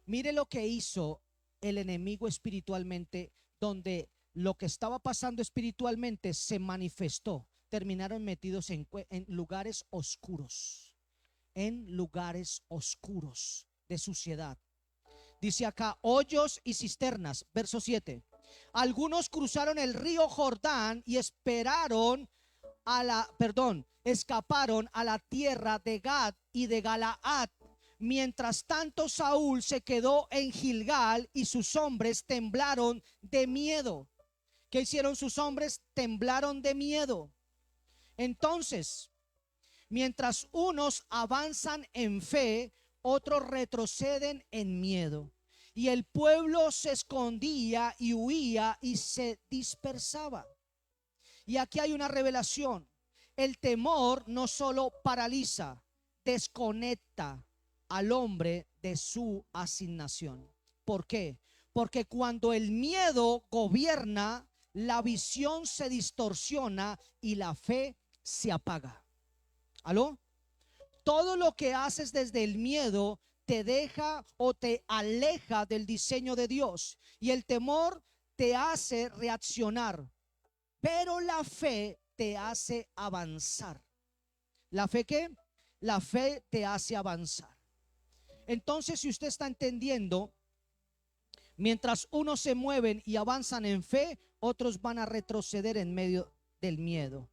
Mire lo que hizo el enemigo espiritualmente, donde lo que estaba pasando espiritualmente se manifestó. Terminaron metidos en lugares oscuros, en lugares oscuros de suciedad. Dice acá, hoyos y cisternas, verso 7. Algunos cruzaron el río Jordán y escaparon a la tierra de Gad y de Galaad. Mientras tanto, Saúl se quedó en Gilgal y sus hombres temblaron de miedo. ¿Qué hicieron sus hombres? Temblaron de miedo. Entonces, mientras unos avanzan en fe, otros retroceden en miedo. Y el pueblo se escondía y huía y se dispersaba. Y aquí hay una revelación. El temor no solo paraliza, desconecta al hombre de su asignación. ¿Por qué? Porque cuando el miedo gobierna, la visión se distorsiona y la fe se apaga. ¿Aló? Todo lo que haces desde el miedo te deja o te aleja del diseño de Dios, y el temor te hace reaccionar, pero la fe te hace avanzar. ¿La fe qué? La fe te hace avanzar. Entonces, si usted está entendiendo, mientras unos se mueven y avanzan en fe, otros van a retroceder en medio del miedo.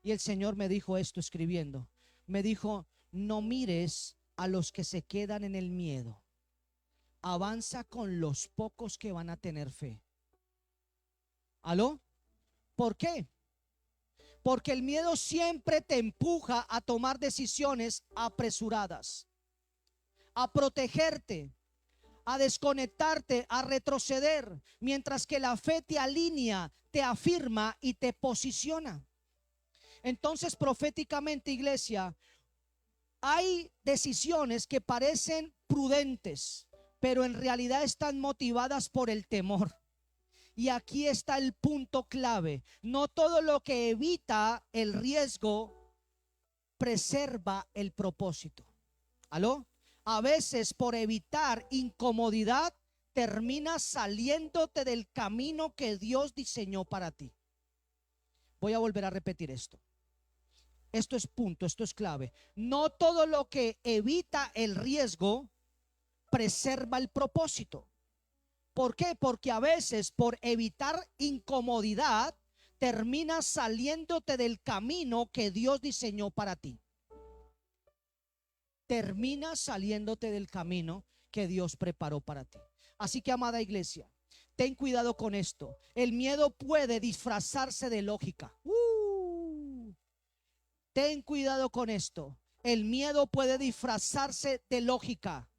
Y el Señor me dijo esto escribiendo. Me dijo, no mires a los que se quedan en el miedo. Avanza con los pocos que van a tener fe. ¿Aló? ¿Por qué? Porque el miedo siempre te empuja a tomar decisiones apresuradas, a protegerte, a desconectarte, a retroceder, mientras que la fe te alinea, te afirma y te posiciona. Entonces, proféticamente, iglesia, hay decisiones que parecen prudentes, pero en realidad están motivadas por el temor. Y aquí está el punto clave. No todo lo que evita el riesgo preserva el propósito. ¿Aló? A veces, por evitar incomodidad, terminas saliéndote del camino que Dios diseñó para ti. Voy a volver a repetir esto. Esto es punto, esto es clave. No todo lo que evita el riesgo preserva el propósito. ¿Por qué? Porque a veces, por evitar incomodidad, terminas saliéndote del camino que Dios diseñó para ti. Terminas saliéndote del camino que Dios preparó para ti. Así que, amada iglesia, ten cuidado con esto. El miedo puede disfrazarse de lógica. Ten cuidado con esto. El miedo puede disfrazarse de lógica,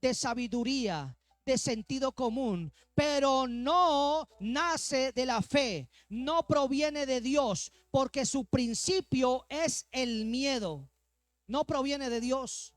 de sabiduría, de sentido común, pero no nace de la fe, no proviene de Dios, porque su principio es el miedo. No proviene de Dios.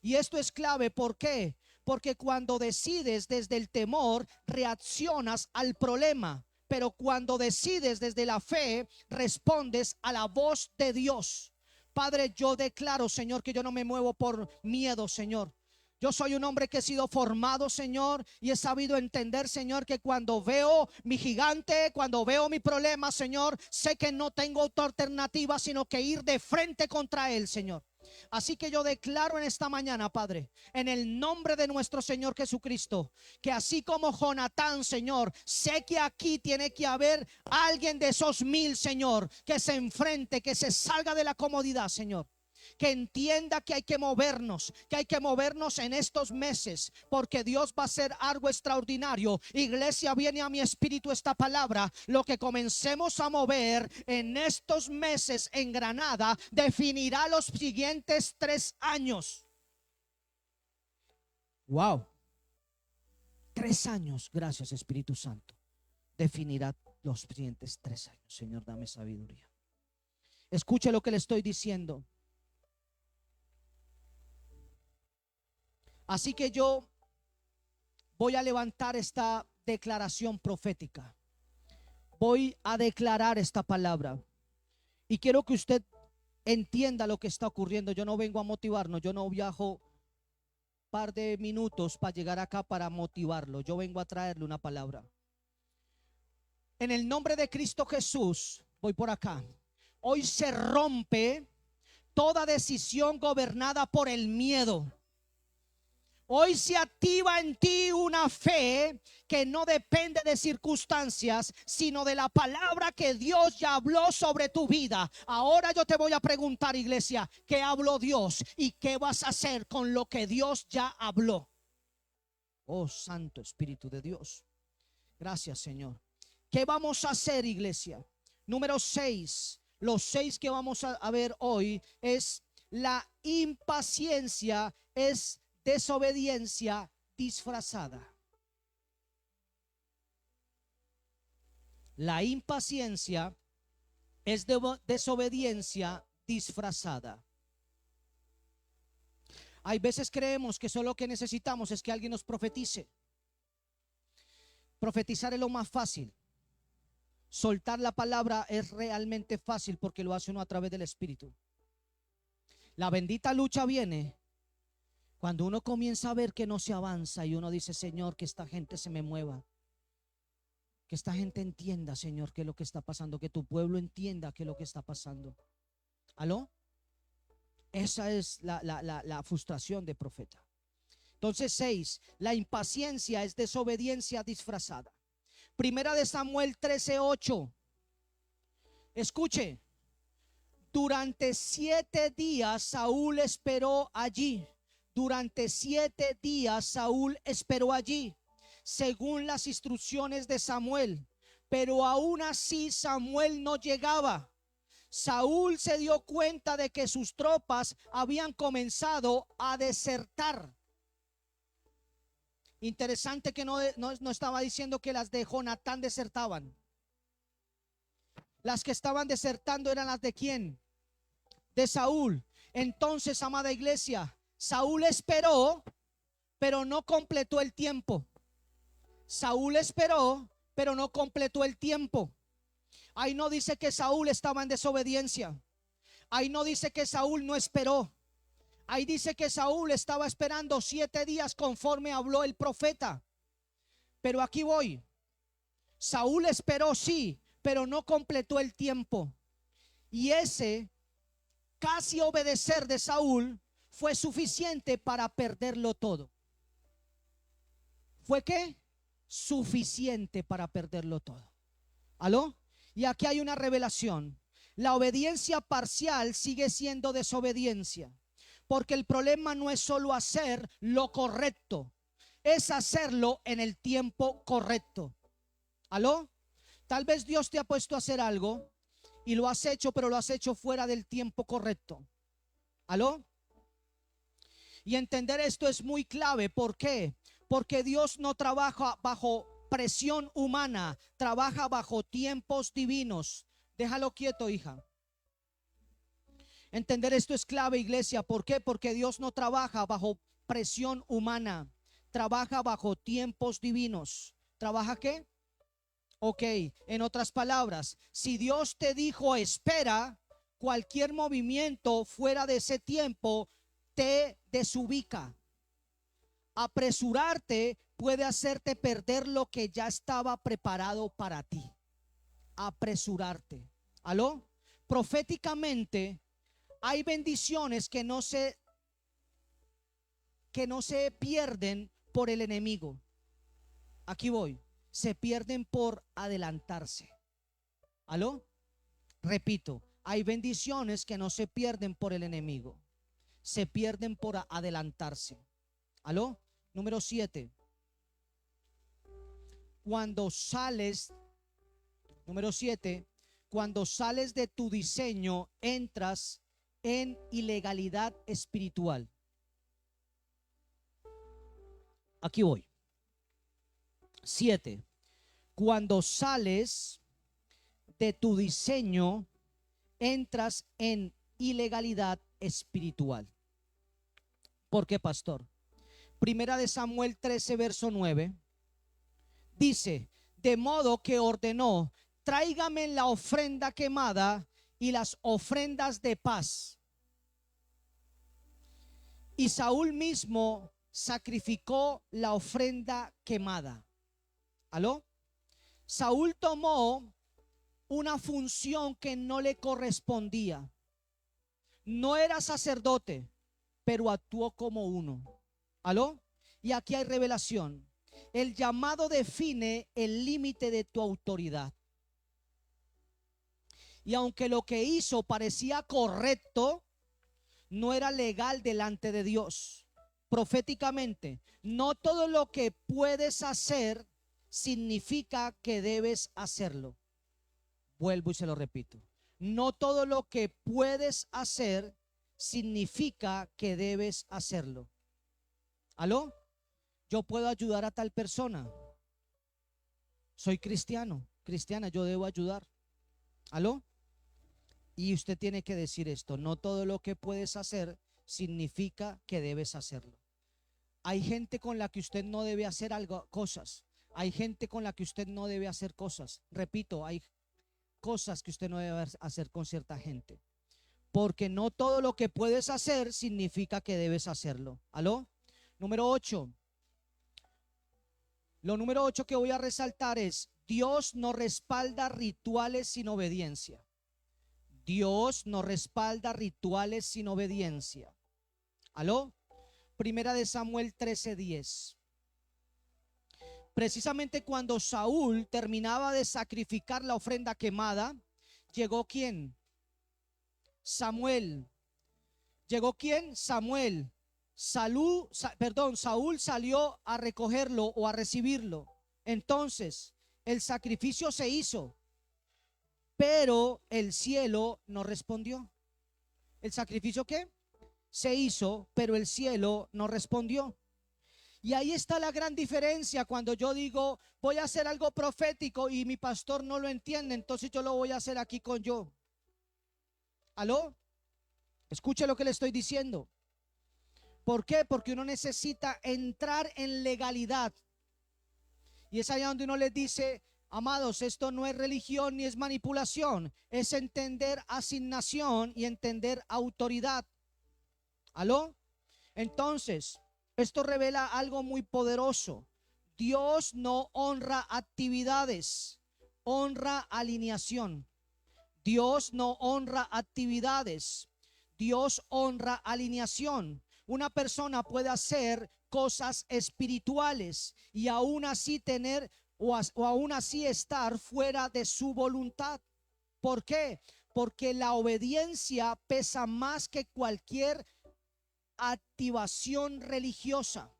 Y esto es clave. ¿Por qué? Porque cuando decides desde el temor, reaccionas al problema. Pero cuando decides desde la fe, respondes a la voz de Dios. Padre, yo declaro, Señor, que yo no me muevo por miedo, Señor. Yo soy un hombre que he sido formado, Señor, y he sabido entender, Señor, que cuando veo mi gigante, cuando veo mi problema, Señor, sé que no tengo otra alternativa sino que ir de frente contra él, Señor. Así que yo declaro en esta mañana, Padre, en el nombre de nuestro Señor Jesucristo, que así como Jonatán, Señor, sé que aquí tiene que haber alguien de esos 1000, Señor, que se enfrente, que se salga de la comodidad, Señor. Que entienda que hay que movernos en estos meses, porque Dios va a hacer algo extraordinario. Iglesia, viene a mi espíritu esta palabra: lo que comencemos a mover en estos meses en Granada definirá los siguientes 3 años. Wow, 3 años, gracias Espíritu Santo, definirá los siguientes 3 años. Señor, dame sabiduría. Escuche lo que le estoy diciendo. Así que yo voy a levantar esta declaración profética. Voy a declarar esta palabra. Y quiero que usted entienda lo que está ocurriendo. Yo no vengo a motivarnos. Yo no viajo un par de minutos para llegar acá para motivarlo. Yo vengo a traerle una palabra. En el nombre de Cristo Jesús, voy por acá. Hoy se rompe toda decisión gobernada por el miedo. Hoy se activa en ti una fe que no depende de circunstancias, sino de la palabra que Dios ya habló sobre tu vida. Ahora yo te voy a preguntar, iglesia, ¿qué habló Dios y qué vas a hacer con lo que Dios ya habló? Oh, Santo Espíritu de Dios. Gracias, Señor. ¿Qué vamos a hacer, iglesia? Número 6. Los 6 que vamos a ver hoy es: la impaciencia es desobediencia disfrazada. La impaciencia es desobediencia disfrazada. Hay veces creemos que solo lo que necesitamos es que alguien nos profetice. Profetizar es lo más fácil. Soltar la palabra es realmente fácil porque lo hace uno a través del Espíritu. La bendita lucha viene cuando uno comienza a ver que no se avanza y uno dice: Señor, que esta gente se me mueva, que esta gente entienda, Señor, qué es lo que está pasando, que tu pueblo entienda qué es lo que está pasando. ¿Aló? Esa es la frustración de profeta. Entonces 6, la impaciencia es desobediencia disfrazada. Primera de Samuel 13:8. Escuche: durante 7 días Saúl esperó allí. Durante 7 días Saúl esperó allí, según las instrucciones de Samuel. Pero aún así Samuel no llegaba. Saúl se dio cuenta de que sus tropas habían comenzado a desertar. Interesante que no estaba diciendo que las de Jonatán desertaban. Las que estaban desertando eran las de ¿quién? De Saúl. Entonces, amada iglesia, Saúl esperó, pero no completó el tiempo. Saúl esperó, pero no completó el tiempo. Ahí no dice que Saúl estaba en desobediencia. Ahí no dice que Saúl no esperó. Ahí dice que Saúl estaba esperando 7 días conforme habló el profeta. Pero aquí voy. Saúl esperó, sí, pero no completó el tiempo. Y ese casi obedecer de Saúl fue suficiente para perderlo todo. ¿Fue qué? Suficiente para perderlo todo. ¿Aló? Y aquí hay una revelación. La obediencia parcial sigue siendo desobediencia, porque el problema no es solo hacer lo correcto, es hacerlo en el tiempo correcto. ¿Aló? Tal vez Dios te ha puesto a hacer algo y lo has hecho, pero lo has hecho fuera del tiempo correcto. ¿Aló? Y entender esto es muy clave. ¿Por qué? Porque Dios no trabaja bajo presión humana, trabaja bajo tiempos divinos. Déjalo quieto, hija. Entender esto es clave, iglesia. ¿Por qué? Porque Dios no trabaja bajo presión humana, trabaja bajo tiempos divinos. ¿Trabaja qué? Ok, en otras palabras, si Dios te dijo espera, cualquier movimiento fuera de ese tiempo te desubica. Apresurarte puede hacerte perder lo que ya estaba preparado para ti. Apresurarte. ¿Aló? Proféticamente hay bendiciones que no se pierden por el enemigo. Aquí voy. Se pierden por adelantarse. ¿Aló? Repito, hay bendiciones que no se pierden por el enemigo. Se pierden por adelantarse. ¿Aló? Número 7. Cuando sales, número 7, cuando sales de tu diseño, entras en ilegalidad espiritual. Aquí voy. 7. Cuando sales de tu diseño, entras en ilegalidad espiritual. ¿Por qué, pastor? Primera de Samuel 13, verso 9. Dice, de modo que ordenó, tráigame la ofrenda quemada y las ofrendas de paz. Y Saúl mismo sacrificó la ofrenda quemada. ¿Aló? Saúl tomó una función que no le correspondía. No era sacerdote, pero actuó como uno. ¿Aló? Y aquí hay revelación. El llamado define el límite de tu autoridad. Y aunque lo que hizo parecía correcto, no era legal delante de Dios. Proféticamente, no todo lo que puedes hacer significa que debes hacerlo. Vuelvo y se lo repito. No todo lo que puedes hacer significa que debes hacerlo. ¿Aló? Yo puedo ayudar a tal persona. Soy cristiano, cristiana, yo debo ayudar. ¿Aló? Y usted tiene que decir esto: no todo lo que puedes hacer significa que debes hacerlo. Hay gente con la que usted no debe hacer cosas. Hay gente con la que usted no debe hacer cosas. Repito, hay cosas que usted no debe hacer con cierta gente. Porque no todo lo que puedes hacer significa que debes hacerlo. ¿Aló? Número 8. Lo número 8 que voy a resaltar es: Dios no respalda rituales sin obediencia. Dios no respalda rituales sin obediencia. ¿Aló? Primera de Samuel 13:10. Precisamente cuando Saúl terminaba de sacrificar la ofrenda quemada, llegó ¿quién? Samuel. ¿Llegó quién? Samuel. Saúl salió a recogerlo o a recibirlo. Entonces, el sacrificio se hizo, pero el cielo no respondió. ¿El sacrificio qué? Se hizo, pero el cielo no respondió. Y ahí está la gran diferencia. Cuando yo digo voy a hacer algo profético y mi pastor no lo entiende, entonces yo lo voy a hacer aquí con yo. ¿Aló? Escuche lo que le estoy diciendo. ¿Por qué? Porque uno necesita entrar en legalidad. Y es allá donde uno les dice: amados, esto no es religión ni es manipulación, es entender asignación y entender autoridad. ¿Aló? Entonces, esto revela algo muy poderoso. Dios no honra actividades, honra alineación. Dios no honra actividades, Dios honra alineación. Una persona puede hacer cosas espirituales y aún así tener o aún así estar fuera de su voluntad. ¿Por qué? Porque la obediencia pesa más que cualquier activación religiosa.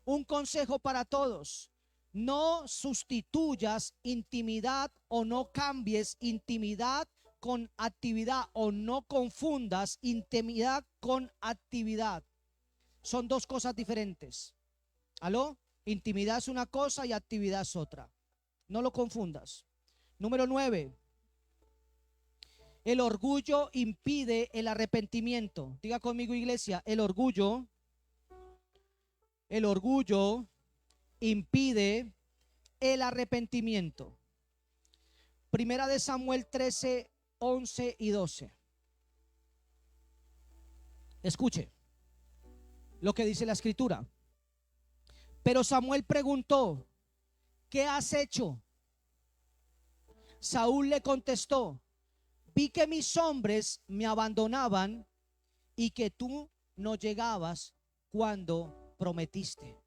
Un consejo para todos: no sustituyas intimidad o no cambies intimidad con actividad, o no confundas intimidad con actividad. Son dos cosas diferentes. ¿Aló? Intimidad es una cosa y actividad es otra. No lo confundas. Número 9. El orgullo impide el arrepentimiento. Diga conmigo, iglesia: el orgullo El orgullo impide el arrepentimiento. Primera de Samuel 13, 11 y 12. Escuche lo que dice la escritura. Pero Samuel preguntó: ¿qué has hecho? Saúl le contestó: vi que mis hombres me abandonaban y que tú no llegabas cuando prometiste,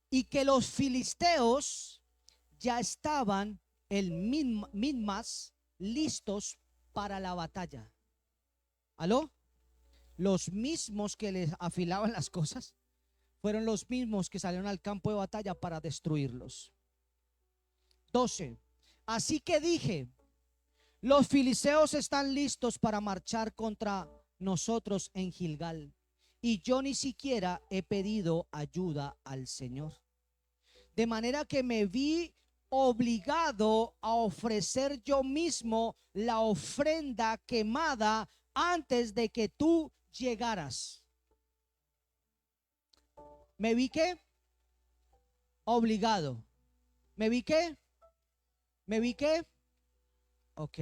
y que los filisteos ya estaban en Mimas listos para la batalla. ¿Aló? Los mismos que les afilaban las cosas fueron los mismos que salieron al campo de batalla para destruirlos. 12. Así que dije: los filisteos están listos para marchar contra nosotros en Gilgal, y yo ni siquiera he pedido ayuda al Señor. De manera que me vi obligado a ofrecer yo mismo la ofrenda quemada antes de que tú llegaras. ¿Me vi qué? Obligado. ¿Me vi qué? ¿Me vi qué? Ok.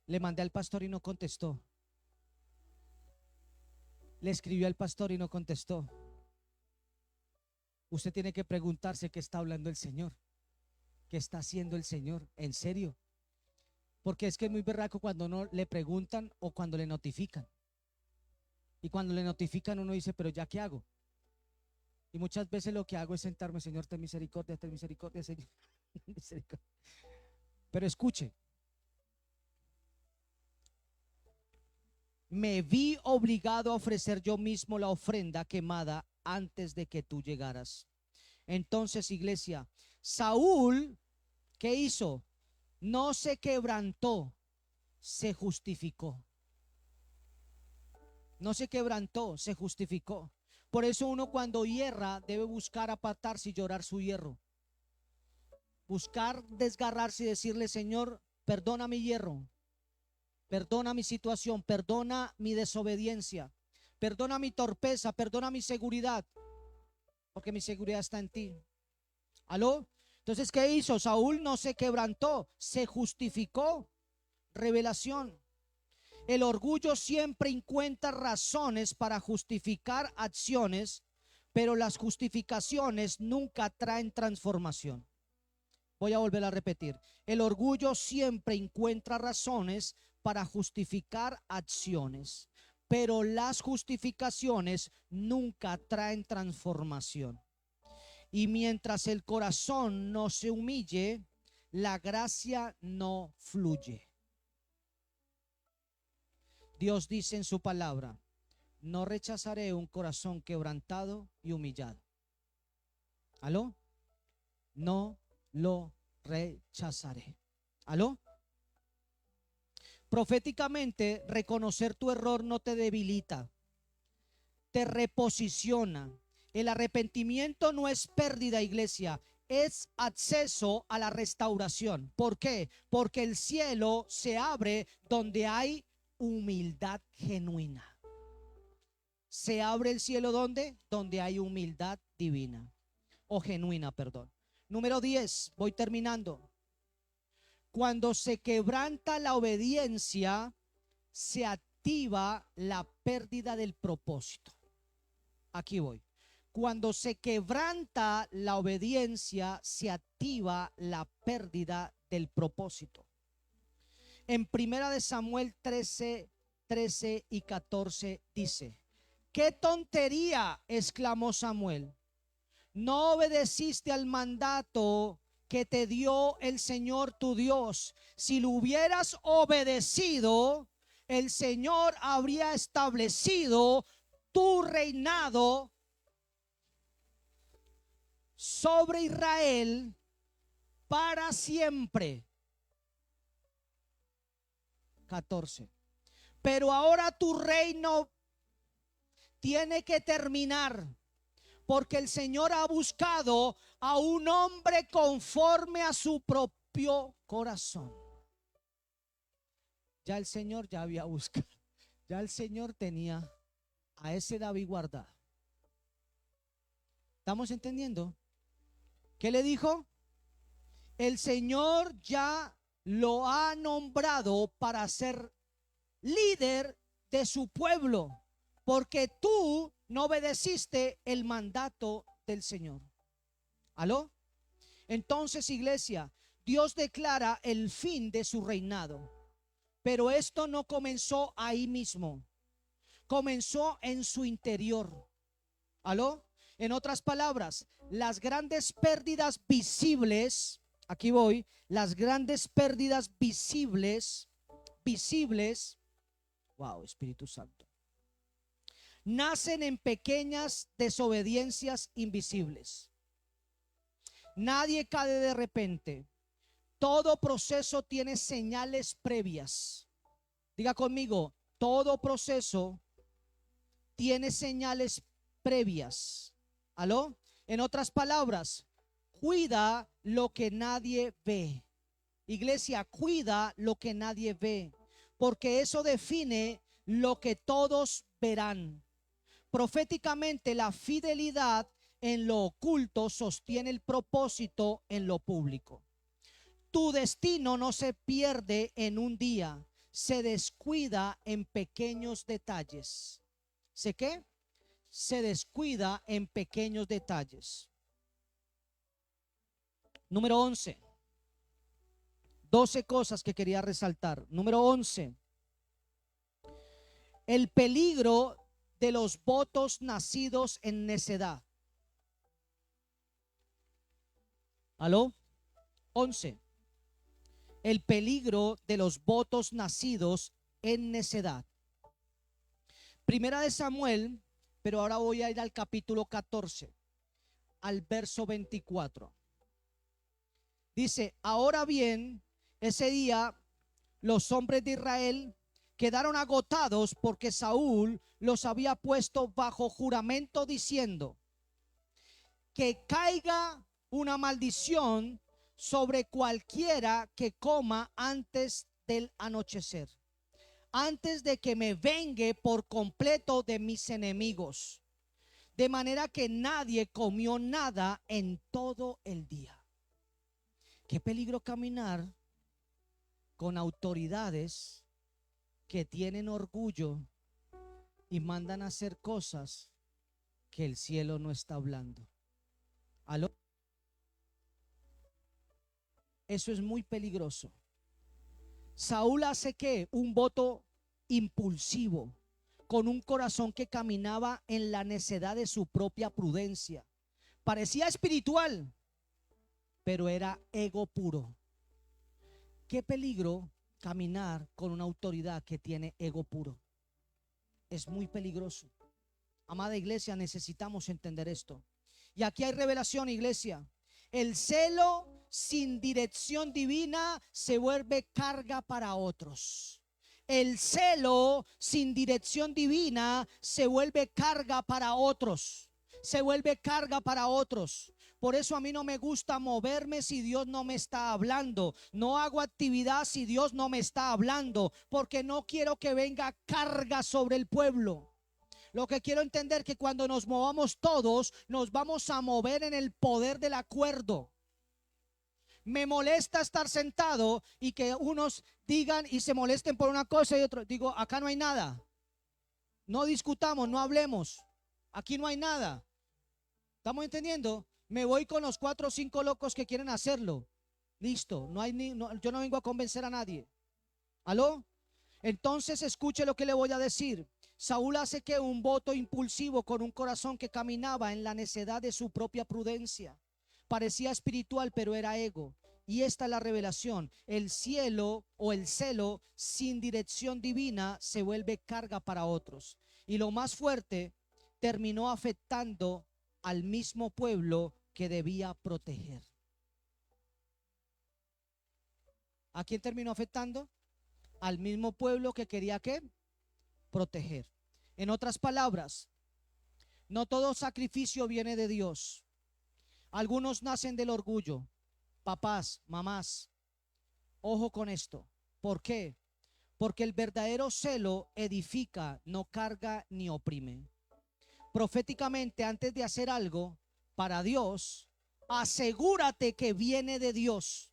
Le mandé al pastor y no contestó. Le escribió al pastor y no contestó. Usted tiene que preguntarse qué está hablando el Señor, qué está haciendo el Señor, en serio. Porque es que es muy berraco cuando no le preguntan o cuando le notifican. Y cuando le notifican uno dice: pero ya qué hago. Y muchas veces lo que hago es sentarme: Señor, ten misericordia, Señor. Misericordia. Pero escuche, me vi obligado a ofrecer yo mismo la ofrenda quemada antes de que tú llegaras. Entonces, iglesia, Saúl, ¿qué hizo? No se quebrantó, se justificó. No se quebrantó, se justificó. Por eso uno cuando hierra debe buscar apartarse y llorar su hierro. Buscar desgarrarse y decirle: Señor, perdona mi hierro, perdona mi situación, perdona mi desobediencia, perdona mi torpeza, perdona mi seguridad, porque mi seguridad está en ti. ¿Aló? Entonces, ¿qué hizo? Saúl no se quebrantó, se justificó. Revelación. El orgullo siempre encuentra razones para justificar acciones, pero las justificaciones nunca traen transformación. Voy a volver a repetir. El orgullo siempre encuentra razones para justificar acciones, pero las justificaciones nunca traen transformación. Y mientras el corazón no se humille, la gracia no fluye. Dios dice en su palabra: no rechazaré un corazón quebrantado y humillado. ¿Aló? No lo rechazaré. ¿Aló? Proféticamente, reconocer tu error no te debilita, te reposiciona. El arrepentimiento no es pérdida, iglesia, es acceso a la restauración. ¿Por qué? Porque el cielo se abre donde hay humildad genuina. Se abre el cielo ¿dónde? Donde hay humildad divina o genuina, perdón. Número 10, voy terminando. Cuando se quebranta la obediencia, se activa la pérdida del propósito. Aquí voy. Cuando se quebranta la obediencia, se activa la pérdida del propósito. En primera de Samuel 13, 13 y 14 dice: ¡qué tontería!, exclamó Samuel. No obedeciste al mandato que te dio el Señor tu Dios. Si lo hubieras obedecido, el Señor habría establecido tu reinado sobre Israel para siempre. 14. Pero ahora tu reino tiene que terminar, porque el Señor ha buscado a un hombre conforme a su propio corazón. Ya el Señor ya había buscado, ya el Señor tenía a ese David guardado. ¿Estamos entendiendo? ¿Qué le dijo? El Señor ya lo ha nombrado para ser líder de su pueblo, porque tú no obedeciste el mandato del Señor. ¿Aló? Entonces, iglesia, Dios declara el fin de su reinado, pero esto no comenzó ahí mismo, comenzó en su interior. ¿Aló? En otras palabras, las grandes pérdidas visibles, aquí voy, las grandes pérdidas visibles, wow, Espíritu Santo, nacen en pequeñas desobediencias invisibles. Nadie cae de repente. Todo proceso tiene señales previas. Diga conmigo, todo proceso tiene señales previas. ¿Aló? En otras palabras, cuida lo que nadie ve. Iglesia, cuida lo que nadie ve, porque eso define lo que todos verán. Proféticamente, la fidelidad en lo oculto sostiene el propósito en lo público. Tu destino no se pierde en un día, se descuida en pequeños detalles. ¿Sé qué? Se descuida en pequeños detalles. Número 11. 12 cosas que quería resaltar. Número 11. El peligro de los votos nacidos en necedad. ¿Aló? 11. El peligro de los votos nacidos en necedad. Primera de Samuel, pero ahora voy a ir al capítulo 14, al verso 24. Dice, ahora bien, ese día los hombres de Israel quedaron agotados porque Saúl los había puesto bajo juramento diciendo, que caiga una maldición sobre cualquiera que coma antes del anochecer, antes de que me vengue por completo de mis enemigos. De manera que nadie comió nada en todo el día. Qué peligro caminar con autoridades que tienen orgullo y mandan a hacer cosas que el cielo no está hablando. ¿Aló? Eso es muy peligroso. Saúl hace que un voto impulsivo, con un corazón que caminaba en la necedad de su propia prudencia. Parecía espiritual, pero era ego puro. Qué peligro caminar con una autoridad que tiene ego puro. Es muy peligroso. Amada iglesia, necesitamos entender esto. Y aquí hay revelación, iglesia. El celo sin dirección divina se vuelve carga para otros. El celo sin dirección divina se vuelve carga para otros. Se vuelve carga para otros. Por eso a mí no me gusta moverme si Dios no me está hablando. No hago actividad si Dios no me está hablando, porque no quiero que venga carga sobre el pueblo. Lo que quiero entender que cuando nos movamos todos, nos vamos a mover en el poder del acuerdo. Me molesta estar sentado y que unos digan y se molesten por una cosa y otro. Digo, acá no hay nada. No discutamos, no hablemos. Aquí no hay nada. ¿Estamos entendiendo? Me voy con los 4 o 5 locos que quieren hacerlo. Listo, yo no vengo a convencer a nadie. ¿Aló? Entonces escuche lo que le voy a decir. Saúl hace que un voto impulsivo con un corazón que caminaba en la necedad de su propia prudencia. Parecía espiritual, pero era ego. Y esta es la revelación. El cielo o el celo sin dirección divina se vuelve carga para otros. Y lo más fuerte, terminó afectando al mismo pueblo que debía proteger. ¿A quién terminó afectando? Al mismo pueblo que quería ¿qué? Proteger. En otras palabras, no todo sacrificio viene de Dios. Algunos nacen del orgullo. Papás, mamás, ojo con esto. ¿Por qué? Porque el verdadero celo edifica, no carga ni oprime. Proféticamente, antes de hacer algo, para Dios, asegúrate que viene de Dios.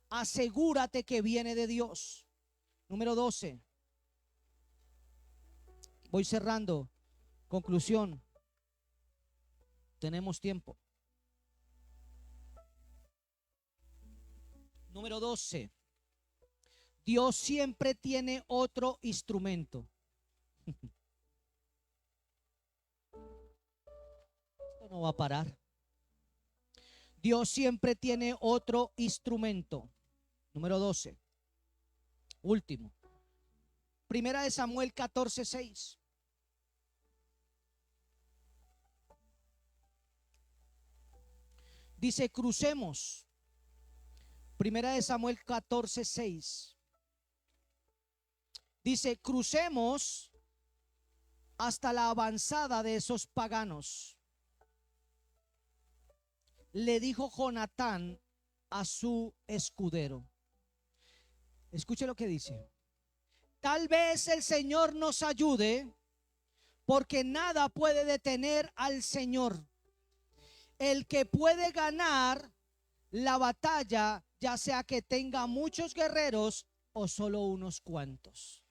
Asegúrate que viene de Dios. Número 12. Voy cerrando. Conclusión. Tenemos tiempo. Número 12. Dios siempre tiene otro instrumento. Esto no va a parar. Dios siempre tiene otro instrumento. Número 12. Último. Primera de Samuel 14:6. Dice, crucemos. Primera de Samuel 14:6. Dice, crucemos hasta la avanzada de esos paganos. Le dijo Jonatán a su escudero. Escuche lo que dice. Tal vez el Señor nos ayude, porque nada puede detener al Señor. El que puede ganar la batalla, ya sea que tenga muchos guerreros o solo unos cuantos.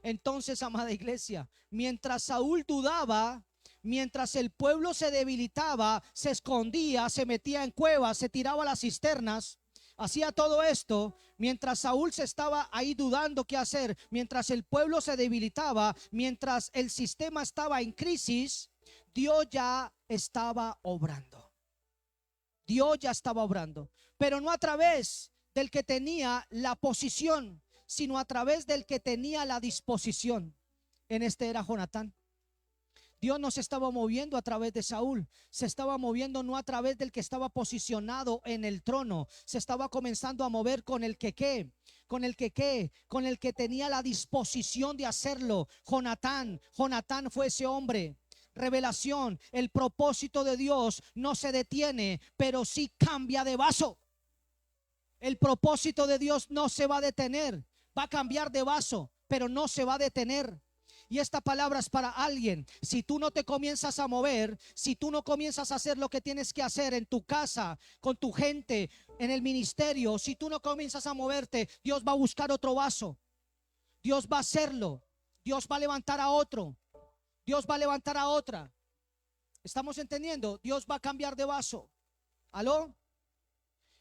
Entonces, amada iglesia, mientras Saúl dudaba, mientras el pueblo se debilitaba, se escondía, se metía en cuevas, se tiraba a las cisternas, hacía todo esto, mientras Saúl se estaba ahí dudando qué hacer, mientras el pueblo se debilitaba, mientras el sistema estaba en crisis, Dios ya estaba obrando. Dios ya estaba obrando, pero no a través del que tenía la posición, sino a través del que tenía la disposición. En este era Jonatán. Dios no se estaba moviendo a través de Saúl, se estaba moviendo no a través del que estaba posicionado en el trono, se estaba comenzando a mover con el que con el que tenía la disposición de hacerlo. Jonatán fue ese hombre. Revelación, el propósito de Dios no se detiene, pero sí cambia de vaso. El propósito de Dios no se va a detener, va a cambiar de vaso, pero no se va a detener. Y esta palabra es para alguien. Si tú no te comienzas a mover, si tú no comienzas a hacer lo que tienes que hacer en tu casa, con tu gente, en el ministerio, si tú no comienzas a moverte, Dios va a buscar otro vaso. Dios va a hacerlo. Dios va a levantar a otro. Dios va a levantar a otra. ¿Estamos entendiendo? Dios va a cambiar de vaso. ¿Aló?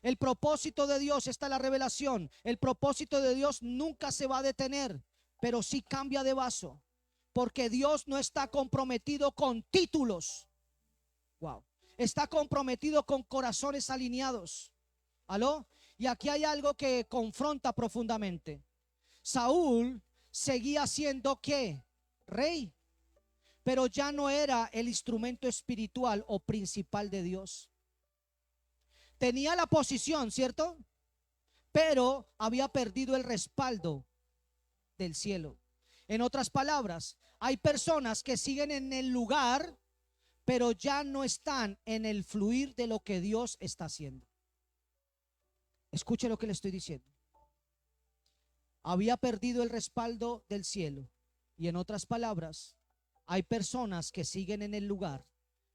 El propósito de Dios está en la revelación. El propósito de Dios nunca se va a detener, pero sí cambia de vaso. Porque Dios no está comprometido con títulos. Wow. Está comprometido con corazones alineados. ¿Aló? Y aquí hay algo que confronta profundamente. Saúl seguía siendo ¿qué? Rey. Pero ya no era el instrumento espiritual o principal de Dios. Tenía la posición, ¿cierto? Pero había perdido el respaldo del cielo. En otras palabras, hay personas que siguen en el lugar, pero ya no están en el fluir de lo que Dios está haciendo. Escuche lo que le estoy diciendo. Había perdido el respaldo del cielo. Y en otras palabras, hay personas que siguen en el lugar,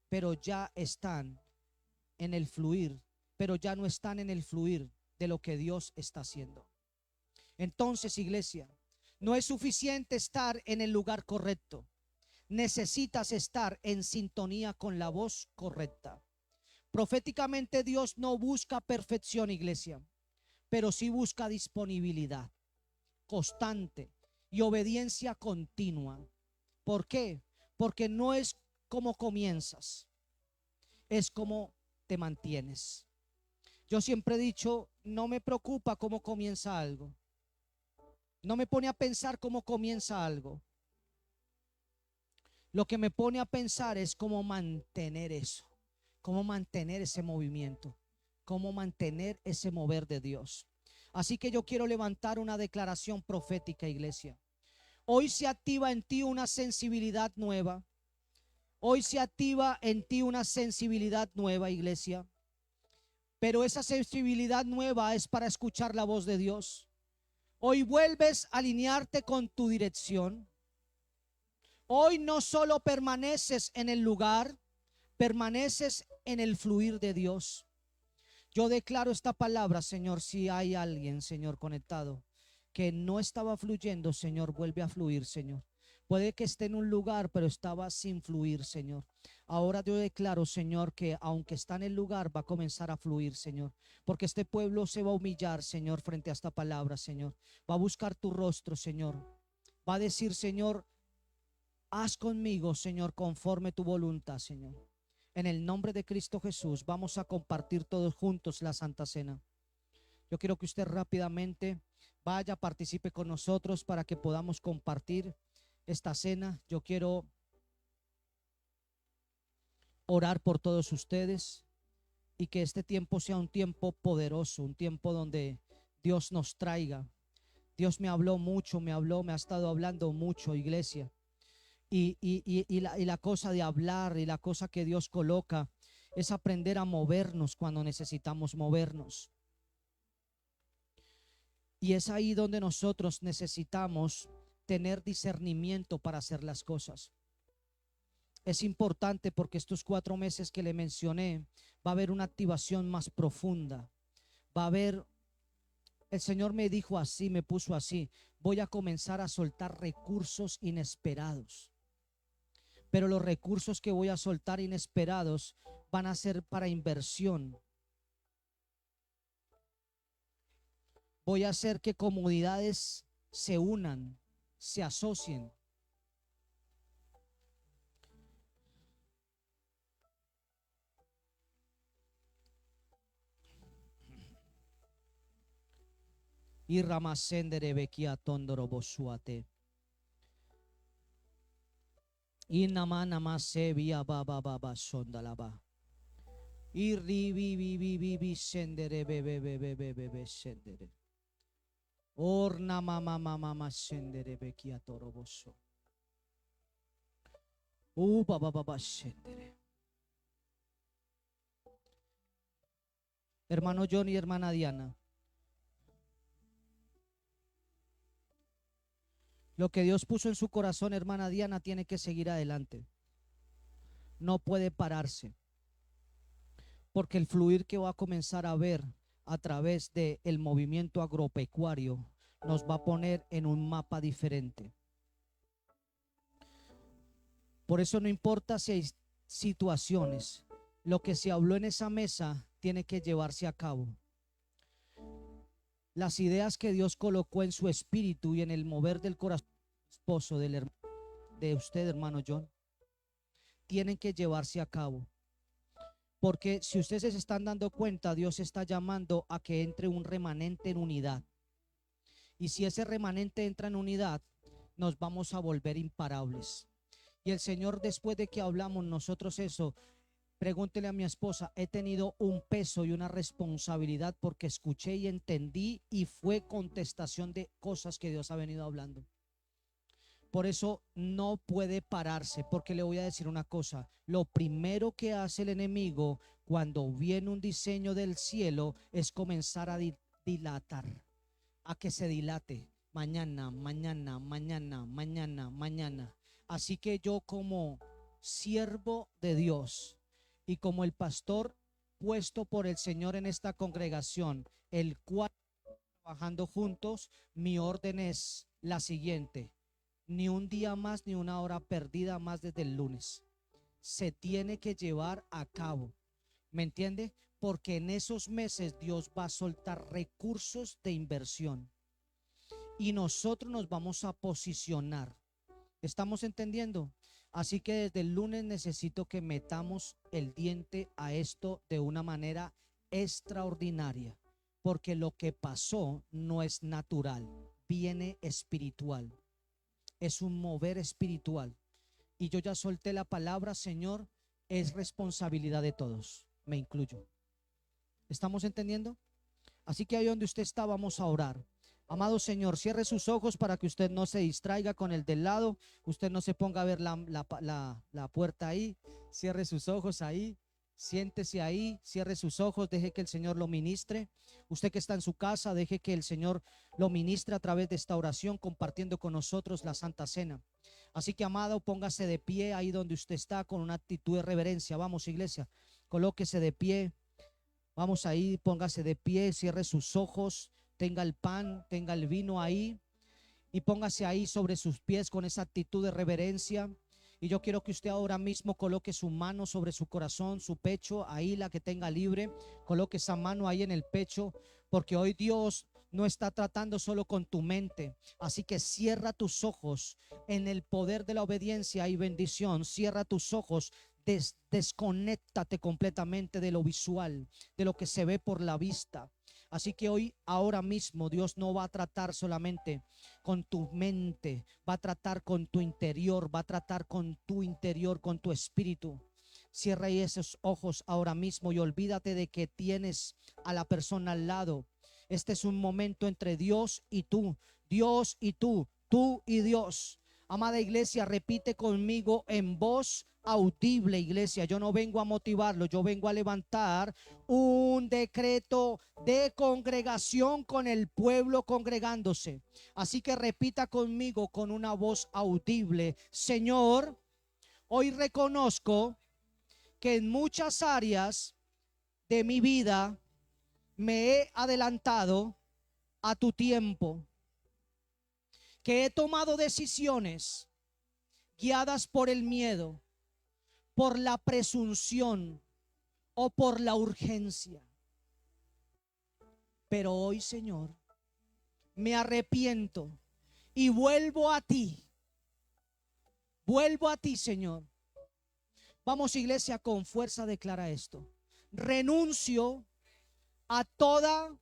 pero ya están en el fluir, pero ya no están en el fluir de lo que Dios está haciendo. Entonces, iglesia, no es suficiente estar en el lugar correcto. Necesitas estar en sintonía con la voz correcta. Proféticamente, Dios no busca perfección, iglesia, pero sí busca disponibilidad constante y obediencia continua. ¿Por qué? Porque no es como comienzas, es como te mantienes. Yo siempre he dicho, no me preocupa cómo comienza algo. No me pone a pensar cómo comienza algo. Lo que me pone a pensar es cómo mantener eso, cómo mantener ese movimiento, cómo mantener ese mover de Dios. Así que yo quiero levantar una declaración profética, iglesia. Hoy se activa en ti una sensibilidad nueva. Hoy se activa en ti una sensibilidad nueva, iglesia. Pero esa sensibilidad nueva es para escuchar la voz de Dios. Hoy vuelves a alinearte con tu dirección. Hoy no solo permaneces en el lugar, Permaneces en el fluir de Dios. Yo declaro esta palabra, Señor, si hay alguien, Señor, conectado, que no estaba fluyendo, Señor, vuelve a fluir, Señor. Puede que esté en un lugar, pero estaba sin fluir, Señor. Ahora yo declaro, Señor, que aunque está en el lugar, va a comenzar a fluir, Señor. Porque este pueblo se va a humillar, Señor, frente a esta palabra, Señor. Va a buscar tu rostro, Señor. Va a decir, Señor, haz conmigo, Señor, conforme tu voluntad, Señor. En el nombre de Cristo Jesús, vamos a compartir todos juntos la Santa Cena. Yo quiero que usted rápidamente vaya, participe con nosotros para que podamos compartir esta cena. Yo quiero orar por todos ustedes y que este tiempo sea un tiempo poderoso, un tiempo donde Dios nos traiga. Dios me habló mucho, me ha estado hablando mucho, iglesia. Y la cosa de hablar y la cosa que Dios coloca es aprender a movernos cuando necesitamos movernos. Y es ahí donde nosotros necesitamos tener discernimiento para hacer las cosas. Es importante porque estos 4 meses que le mencioné, va a haber una activación más profunda. Va a haber, el Señor me dijo así, me puso así: voy a comenzar a soltar recursos inesperados. Pero los recursos que voy a soltar inesperados van a ser para inversión. Voy a hacer que comunidades se unan, se asocien. Y ramasendere bekia tondoro bosuate. Y namana mase via baba baba sondalaba. Y ribi sendere bebe sendere. Orna mama sendere bekia toroboso. Baba sendere. Hermano John y hermana Diana, lo que Dios puso en su corazón, hermana Diana, tiene que seguir adelante. No puede pararse. Porque el fluir que va a comenzar a ver a través del movimiento agropecuario nos va a poner en un mapa diferente. Por eso no importa si hay situaciones, lo que se habló en esa mesa tiene que llevarse a cabo. Las ideas que Dios colocó en su espíritu y en el mover del corazón esposo de usted, hermano John, tienen que llevarse a cabo. Porque si ustedes se están dando cuenta, Dios está llamando a que entre un remanente en unidad. Y si ese remanente entra en unidad, nos vamos a volver imparables. Y el Señor, después de que hablamos nosotros eso, pregúntele a mi esposa, he tenido un peso y una responsabilidad porque escuché y entendí y fue contestación de cosas que Dios ha venido hablando. Por eso no puede pararse, porque le voy a decir una cosa: lo primero que hace el enemigo cuando viene un diseño del cielo es comenzar a dilatar, a que se dilate mañana. Así que yo, como siervo de Dios y como el pastor puesto por el Señor en esta congregación, el cual trabajando juntos, mi orden es la siguiente: ni un día más, ni una hora perdida más desde el lunes. Se tiene que llevar a cabo. ¿Me entiende? Porque en esos meses Dios va a soltar recursos de inversión y nosotros nos vamos a posicionar. ¿Estamos entendiendo? Así que desde el lunes necesito que metamos el diente a esto de una manera extraordinaria, porque lo que pasó no es natural, viene espiritual. Es un mover espiritual. Y yo ya solté la palabra, Señor, es responsabilidad de todos, me incluyo. ¿Estamos entendiendo? Así que ahí donde usted está, vamos a orar. Amado Señor, cierre sus ojos para que usted no se distraiga con el del lado. Usted no se ponga a ver la puerta ahí. Cierre sus ojos ahí. Siéntese ahí, cierre sus ojos, deje que el Señor lo ministre. Usted que está en su casa, deje que el Señor lo ministre a través de esta oración, compartiendo con nosotros la Santa Cena. Así que, amado, póngase de pie ahí donde usted está con una actitud de reverencia. Vamos, iglesia, colóquese de pie. Vamos ahí, póngase de pie, cierre sus ojos, tenga el pan, tenga el vino ahí y póngase ahí sobre sus pies con esa actitud de reverencia. Y yo quiero que usted ahora mismo coloque su mano sobre su corazón, su pecho, ahí la que tenga libre. Coloque esa mano ahí en el pecho, porque hoy Dios no está tratando solo con tu mente. Así que cierra tus ojos en el poder de la obediencia y bendición. Cierra tus ojos. Desconéctate completamente de lo visual, de lo que se ve por la vista. Así que hoy, ahora mismo, Dios no va a tratar solamente con tu mente, va a tratar con tu interior, va a tratar con tu interior, con tu espíritu. Cierra ahí esos ojos ahora mismo y olvídate de que tienes a la persona al lado. Este es un momento entre Dios y tú, Dios y tú y Dios. Amada iglesia, repite conmigo en voz audible, iglesia. Yo no vengo a motivarlo, yo vengo a levantar un decreto de congregación con el pueblo congregándose. Así que repita conmigo con una voz audible: Señor, hoy reconozco que en muchas áreas de mi vida me he adelantado a tu tiempo, que he tomado decisiones guiadas por el miedo, por la presunción o por la urgencia. Pero hoy, Señor, me arrepiento y vuelvo a ti. Vuelvo a ti, Señor. Vamos, iglesia, con fuerza declara esto: renuncio a toda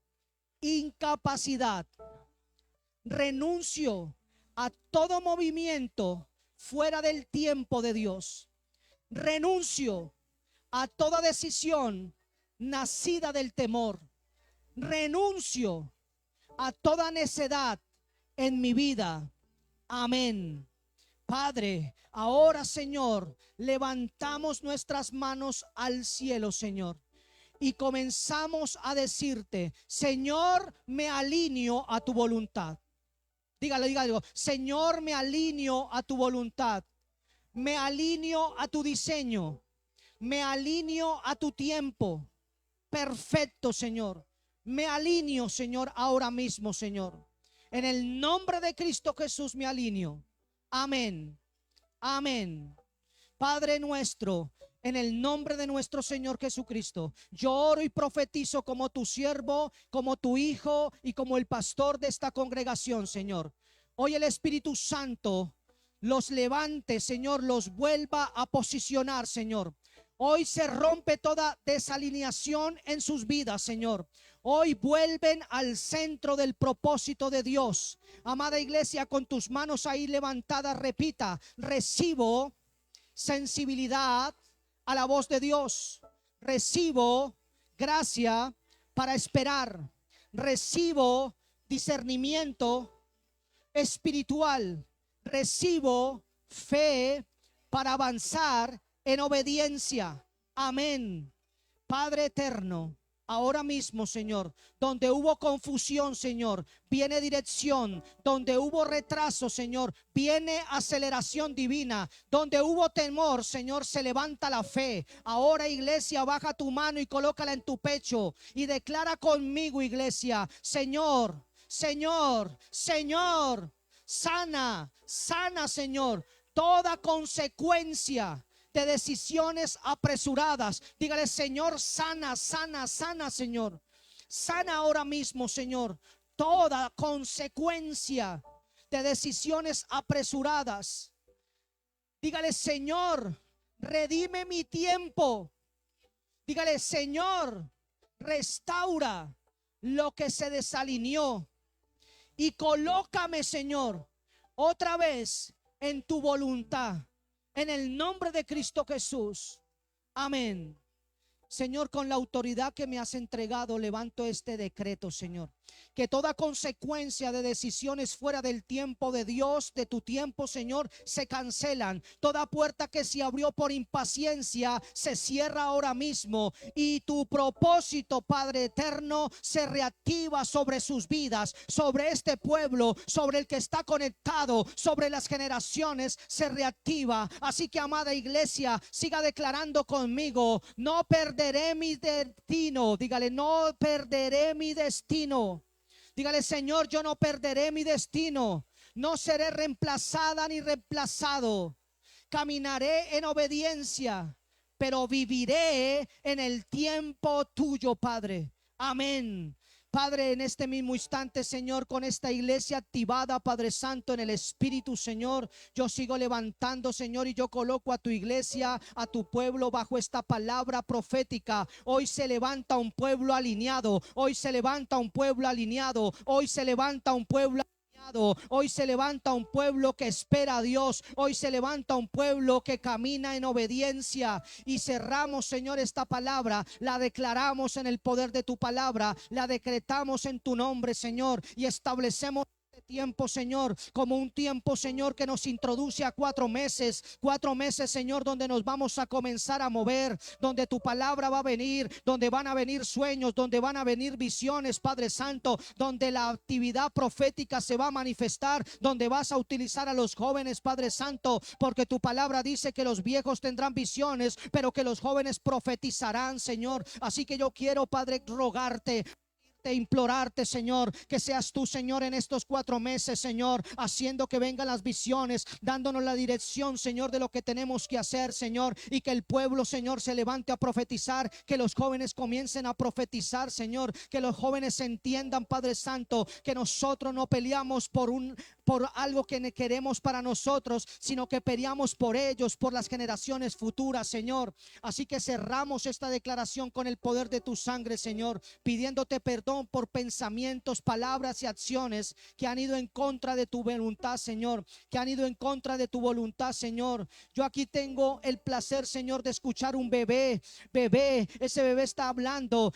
incapacidad. Renuncio a todo movimiento fuera del tiempo de Dios. Renuncio a toda decisión nacida del temor. Renuncio a toda necedad en mi vida. Amén. Padre, ahora, Señor, levantamos nuestras manos al cielo, Señor, y comenzamos a decirte: Señor, me alineo a tu voluntad. Dígalo, dígalo: Señor, me alineo a tu voluntad. Me alineo a tu diseño. Me alineo a tu tiempo perfecto, Señor. Me alineo, Señor, ahora mismo, Señor. En el nombre de Cristo Jesús me alineo. Amén. Amén. Padre nuestro, en el nombre de nuestro Señor Jesucristo, yo oro y profetizo como tu siervo, como tu hijo y como el pastor de esta congregación, Señor. Hoy el Espíritu Santo los levante, Señor, los vuelva a posicionar, Señor. Hoy se rompe toda desalineación en sus vidas, Señor. Hoy vuelven al centro del propósito de Dios. Amada iglesia, con tus manos ahí levantadas, repita: recibo sensibilidad a la voz de Dios. Recibo gracia para esperar. Recibo discernimiento espiritual. Recibo fe para avanzar en obediencia. Amén. Padre eterno, ahora mismo, Señor, donde hubo confusión, Señor, viene dirección. Donde hubo retraso, Señor, viene aceleración divina. Donde hubo temor, Señor, se levanta la fe. Ahora, iglesia, baja tu mano y colócala en tu pecho y declara conmigo, iglesia: Señor, Señor, Señor, sana, sana, Señor, toda consecuencia de decisiones apresuradas. Dígale: Señor, sana, sana, sana, Señor. Sana ahora mismo, Señor, toda consecuencia de decisiones apresuradas. Dígale: Señor, redime mi tiempo. Dígale: Señor, restaura lo que se desalineó y colócame, Señor, otra vez en tu voluntad. En el nombre de Cristo Jesús. Amén. Señor, con la autoridad que me has entregado, levanto este decreto, Señor. que toda consecuencia de decisiones fuera del tiempo de Dios, de tu tiempo, Señor, se cancelan. Toda puerta que se abrió por impaciencia se cierra ahora mismo, y tu propósito, Padre eterno, se reactiva sobre sus vidas, sobre este pueblo, sobre el que está conectado, sobre las generaciones, se reactiva. Así que, amada iglesia, siga declarando conmigo: no perderé mi destino. Dígale: no perderé mi destino. Dígale: Señor, yo no perderé mi destino. No seré reemplazada ni reemplazado. Caminaré en obediencia, pero viviré en el tiempo tuyo, Padre. Amén. Padre, en este mismo instante, Señor, con esta iglesia activada, Padre Santo, en el Espíritu, Señor, yo sigo levantando, Señor, y yo coloco a tu iglesia, a tu pueblo, bajo esta palabra profética. Hoy se levanta un pueblo alineado. Hoy se levanta un pueblo alineado. Hoy se levanta un pueblo alineado. Hoy se levanta un pueblo que espera a Dios. Hoy se levanta un pueblo que camina en obediencia. Y cerramos, Señor, esta palabra. La declaramos en el poder de tu palabra. La decretamos en tu nombre, Señor. Y establecemos tiempo, Señor, como un tiempo, Señor, que nos introduce a 4 meses, Señor, donde nos vamos a comenzar a mover, donde tu palabra va a venir, donde van a venir sueños, donde van a venir visiones, Padre Santo, donde la actividad profética se va a manifestar, donde vas a utilizar a los jóvenes, Padre Santo, porque tu palabra dice que los viejos tendrán visiones, pero que los jóvenes profetizarán, Señor. Así que yo quiero, Padre, rogarte, implorarte, Señor, que seas tú, Señor, en estos 4 meses, Señor, haciendo que vengan las visiones, dándonos la dirección, Señor, de lo que tenemos que hacer, Señor, y que el pueblo, Señor, se levante a profetizar, que los jóvenes comiencen a profetizar, Señor, que los jóvenes entiendan, Padre Santo, que nosotros no peleamos por algo que queremos para nosotros, sino que peleamos por ellos, por las generaciones futuras, Señor. Así que cerramos esta declaración con el poder de tu sangre, Señor, pidiéndote perdón por pensamientos, palabras y acciones que han ido en contra de tu voluntad, Señor, que han ido en contra de tu voluntad, Señor. Yo aquí tengo el placer, Señor, de escuchar un bebé, ese bebé está hablando,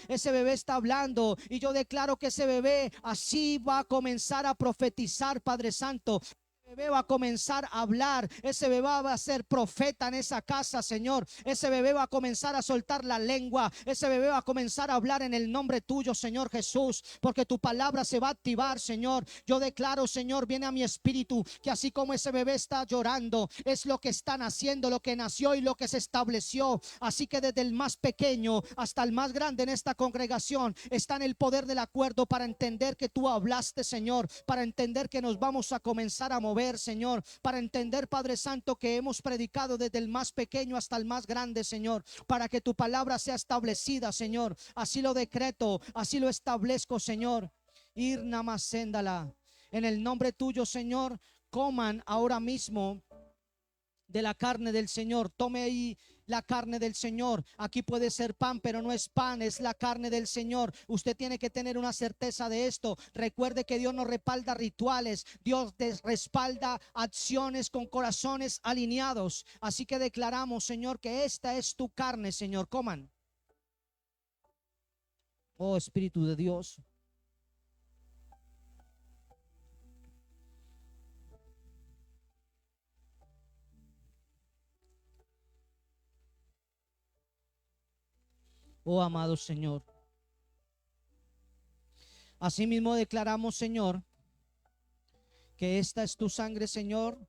y yo declaro que ese bebé así va a comenzar a profetizar, Padre Santo. Bebé va a comenzar a hablar, ese bebé va a ser profeta en esa casa, Señor. Ese bebé va a comenzar a soltar la lengua, ese bebé va a comenzar a hablar en el nombre tuyo, Señor Jesús, porque tu palabra se va a activar, Señor. Yo declaro, Señor, viene a mi espíritu que así como ese bebé está llorando, es lo que está naciendo, lo que nació y lo que se estableció. Así que desde el más pequeño hasta el más grande en esta congregación está en el poder del acuerdo para entender que tú hablaste, Señor, para entender que nos vamos a comenzar a mover, Señor, para entender, Padre Santo, que hemos predicado desde el más pequeño hasta el más grande, Señor, para que tu palabra sea establecida, Señor. Así lo decreto, así lo establezco, Señor. Ir namaséndala. En el nombre tuyo, Señor, coman ahora mismo de la carne del Señor. Tome ahí la carne del Señor. Aquí puede ser pan, pero no es pan, es la carne del Señor. Usted tiene que tener una certeza de esto. Recuerde que Dios no respalda rituales, Dios respalda acciones con corazones alineados. Así que declaramos, Señor, que esta es tu carne, Señor. Coman. Oh Espíritu de Dios. Oh amado Señor. Asimismo declaramos, Señor, que esta es tu sangre, Señor,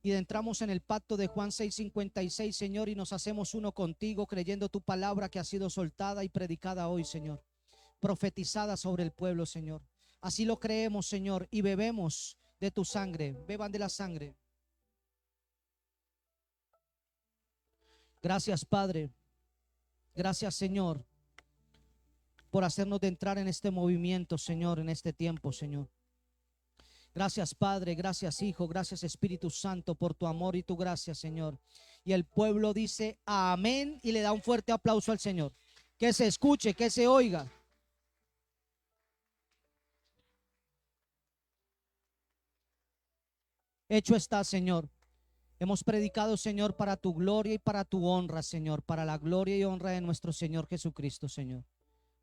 y entramos en el pacto de Juan 6:56, Señor, y nos hacemos uno contigo, creyendo tu palabra que ha sido soltada y predicada hoy, Señor, profetizada sobre el pueblo, Señor. Así lo creemos, Señor, y bebemos de tu sangre. Beban de la sangre. Gracias, Padre. Gracias, Señor, por hacernos de entrar en este movimiento, Señor, en este tiempo, Señor. Gracias, Padre, gracias, Hijo, gracias, Espíritu Santo, por tu amor y tu gracia, Señor. Y el pueblo dice amén y le da un fuerte aplauso al Señor. Que se escuche, que se oiga. Hecho está, Señor. Hemos predicado, Señor, para tu gloria y para tu honra, Señor, para la gloria y honra de nuestro Señor Jesucristo, Señor.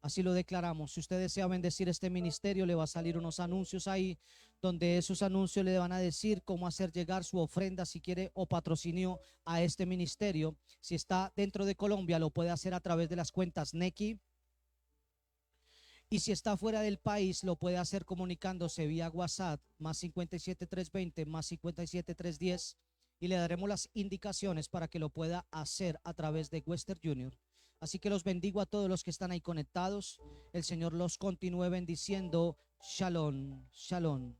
Así lo declaramos. Si usted desea bendecir este ministerio, le va a salir unos anuncios ahí, donde esos anuncios le van a decir cómo hacer llegar su ofrenda, si quiere, o patrocinio a este ministerio. Si está dentro de Colombia, lo puede hacer a través de las cuentas Nequi. Y si está fuera del país, lo puede hacer comunicándose vía WhatsApp, más 57320, más 57310, y le daremos las indicaciones para que lo pueda hacer a través de Western Junior. Así que los bendigo a todos los que están ahí conectados. El Señor los continúe bendiciendo. Shalom, shalom.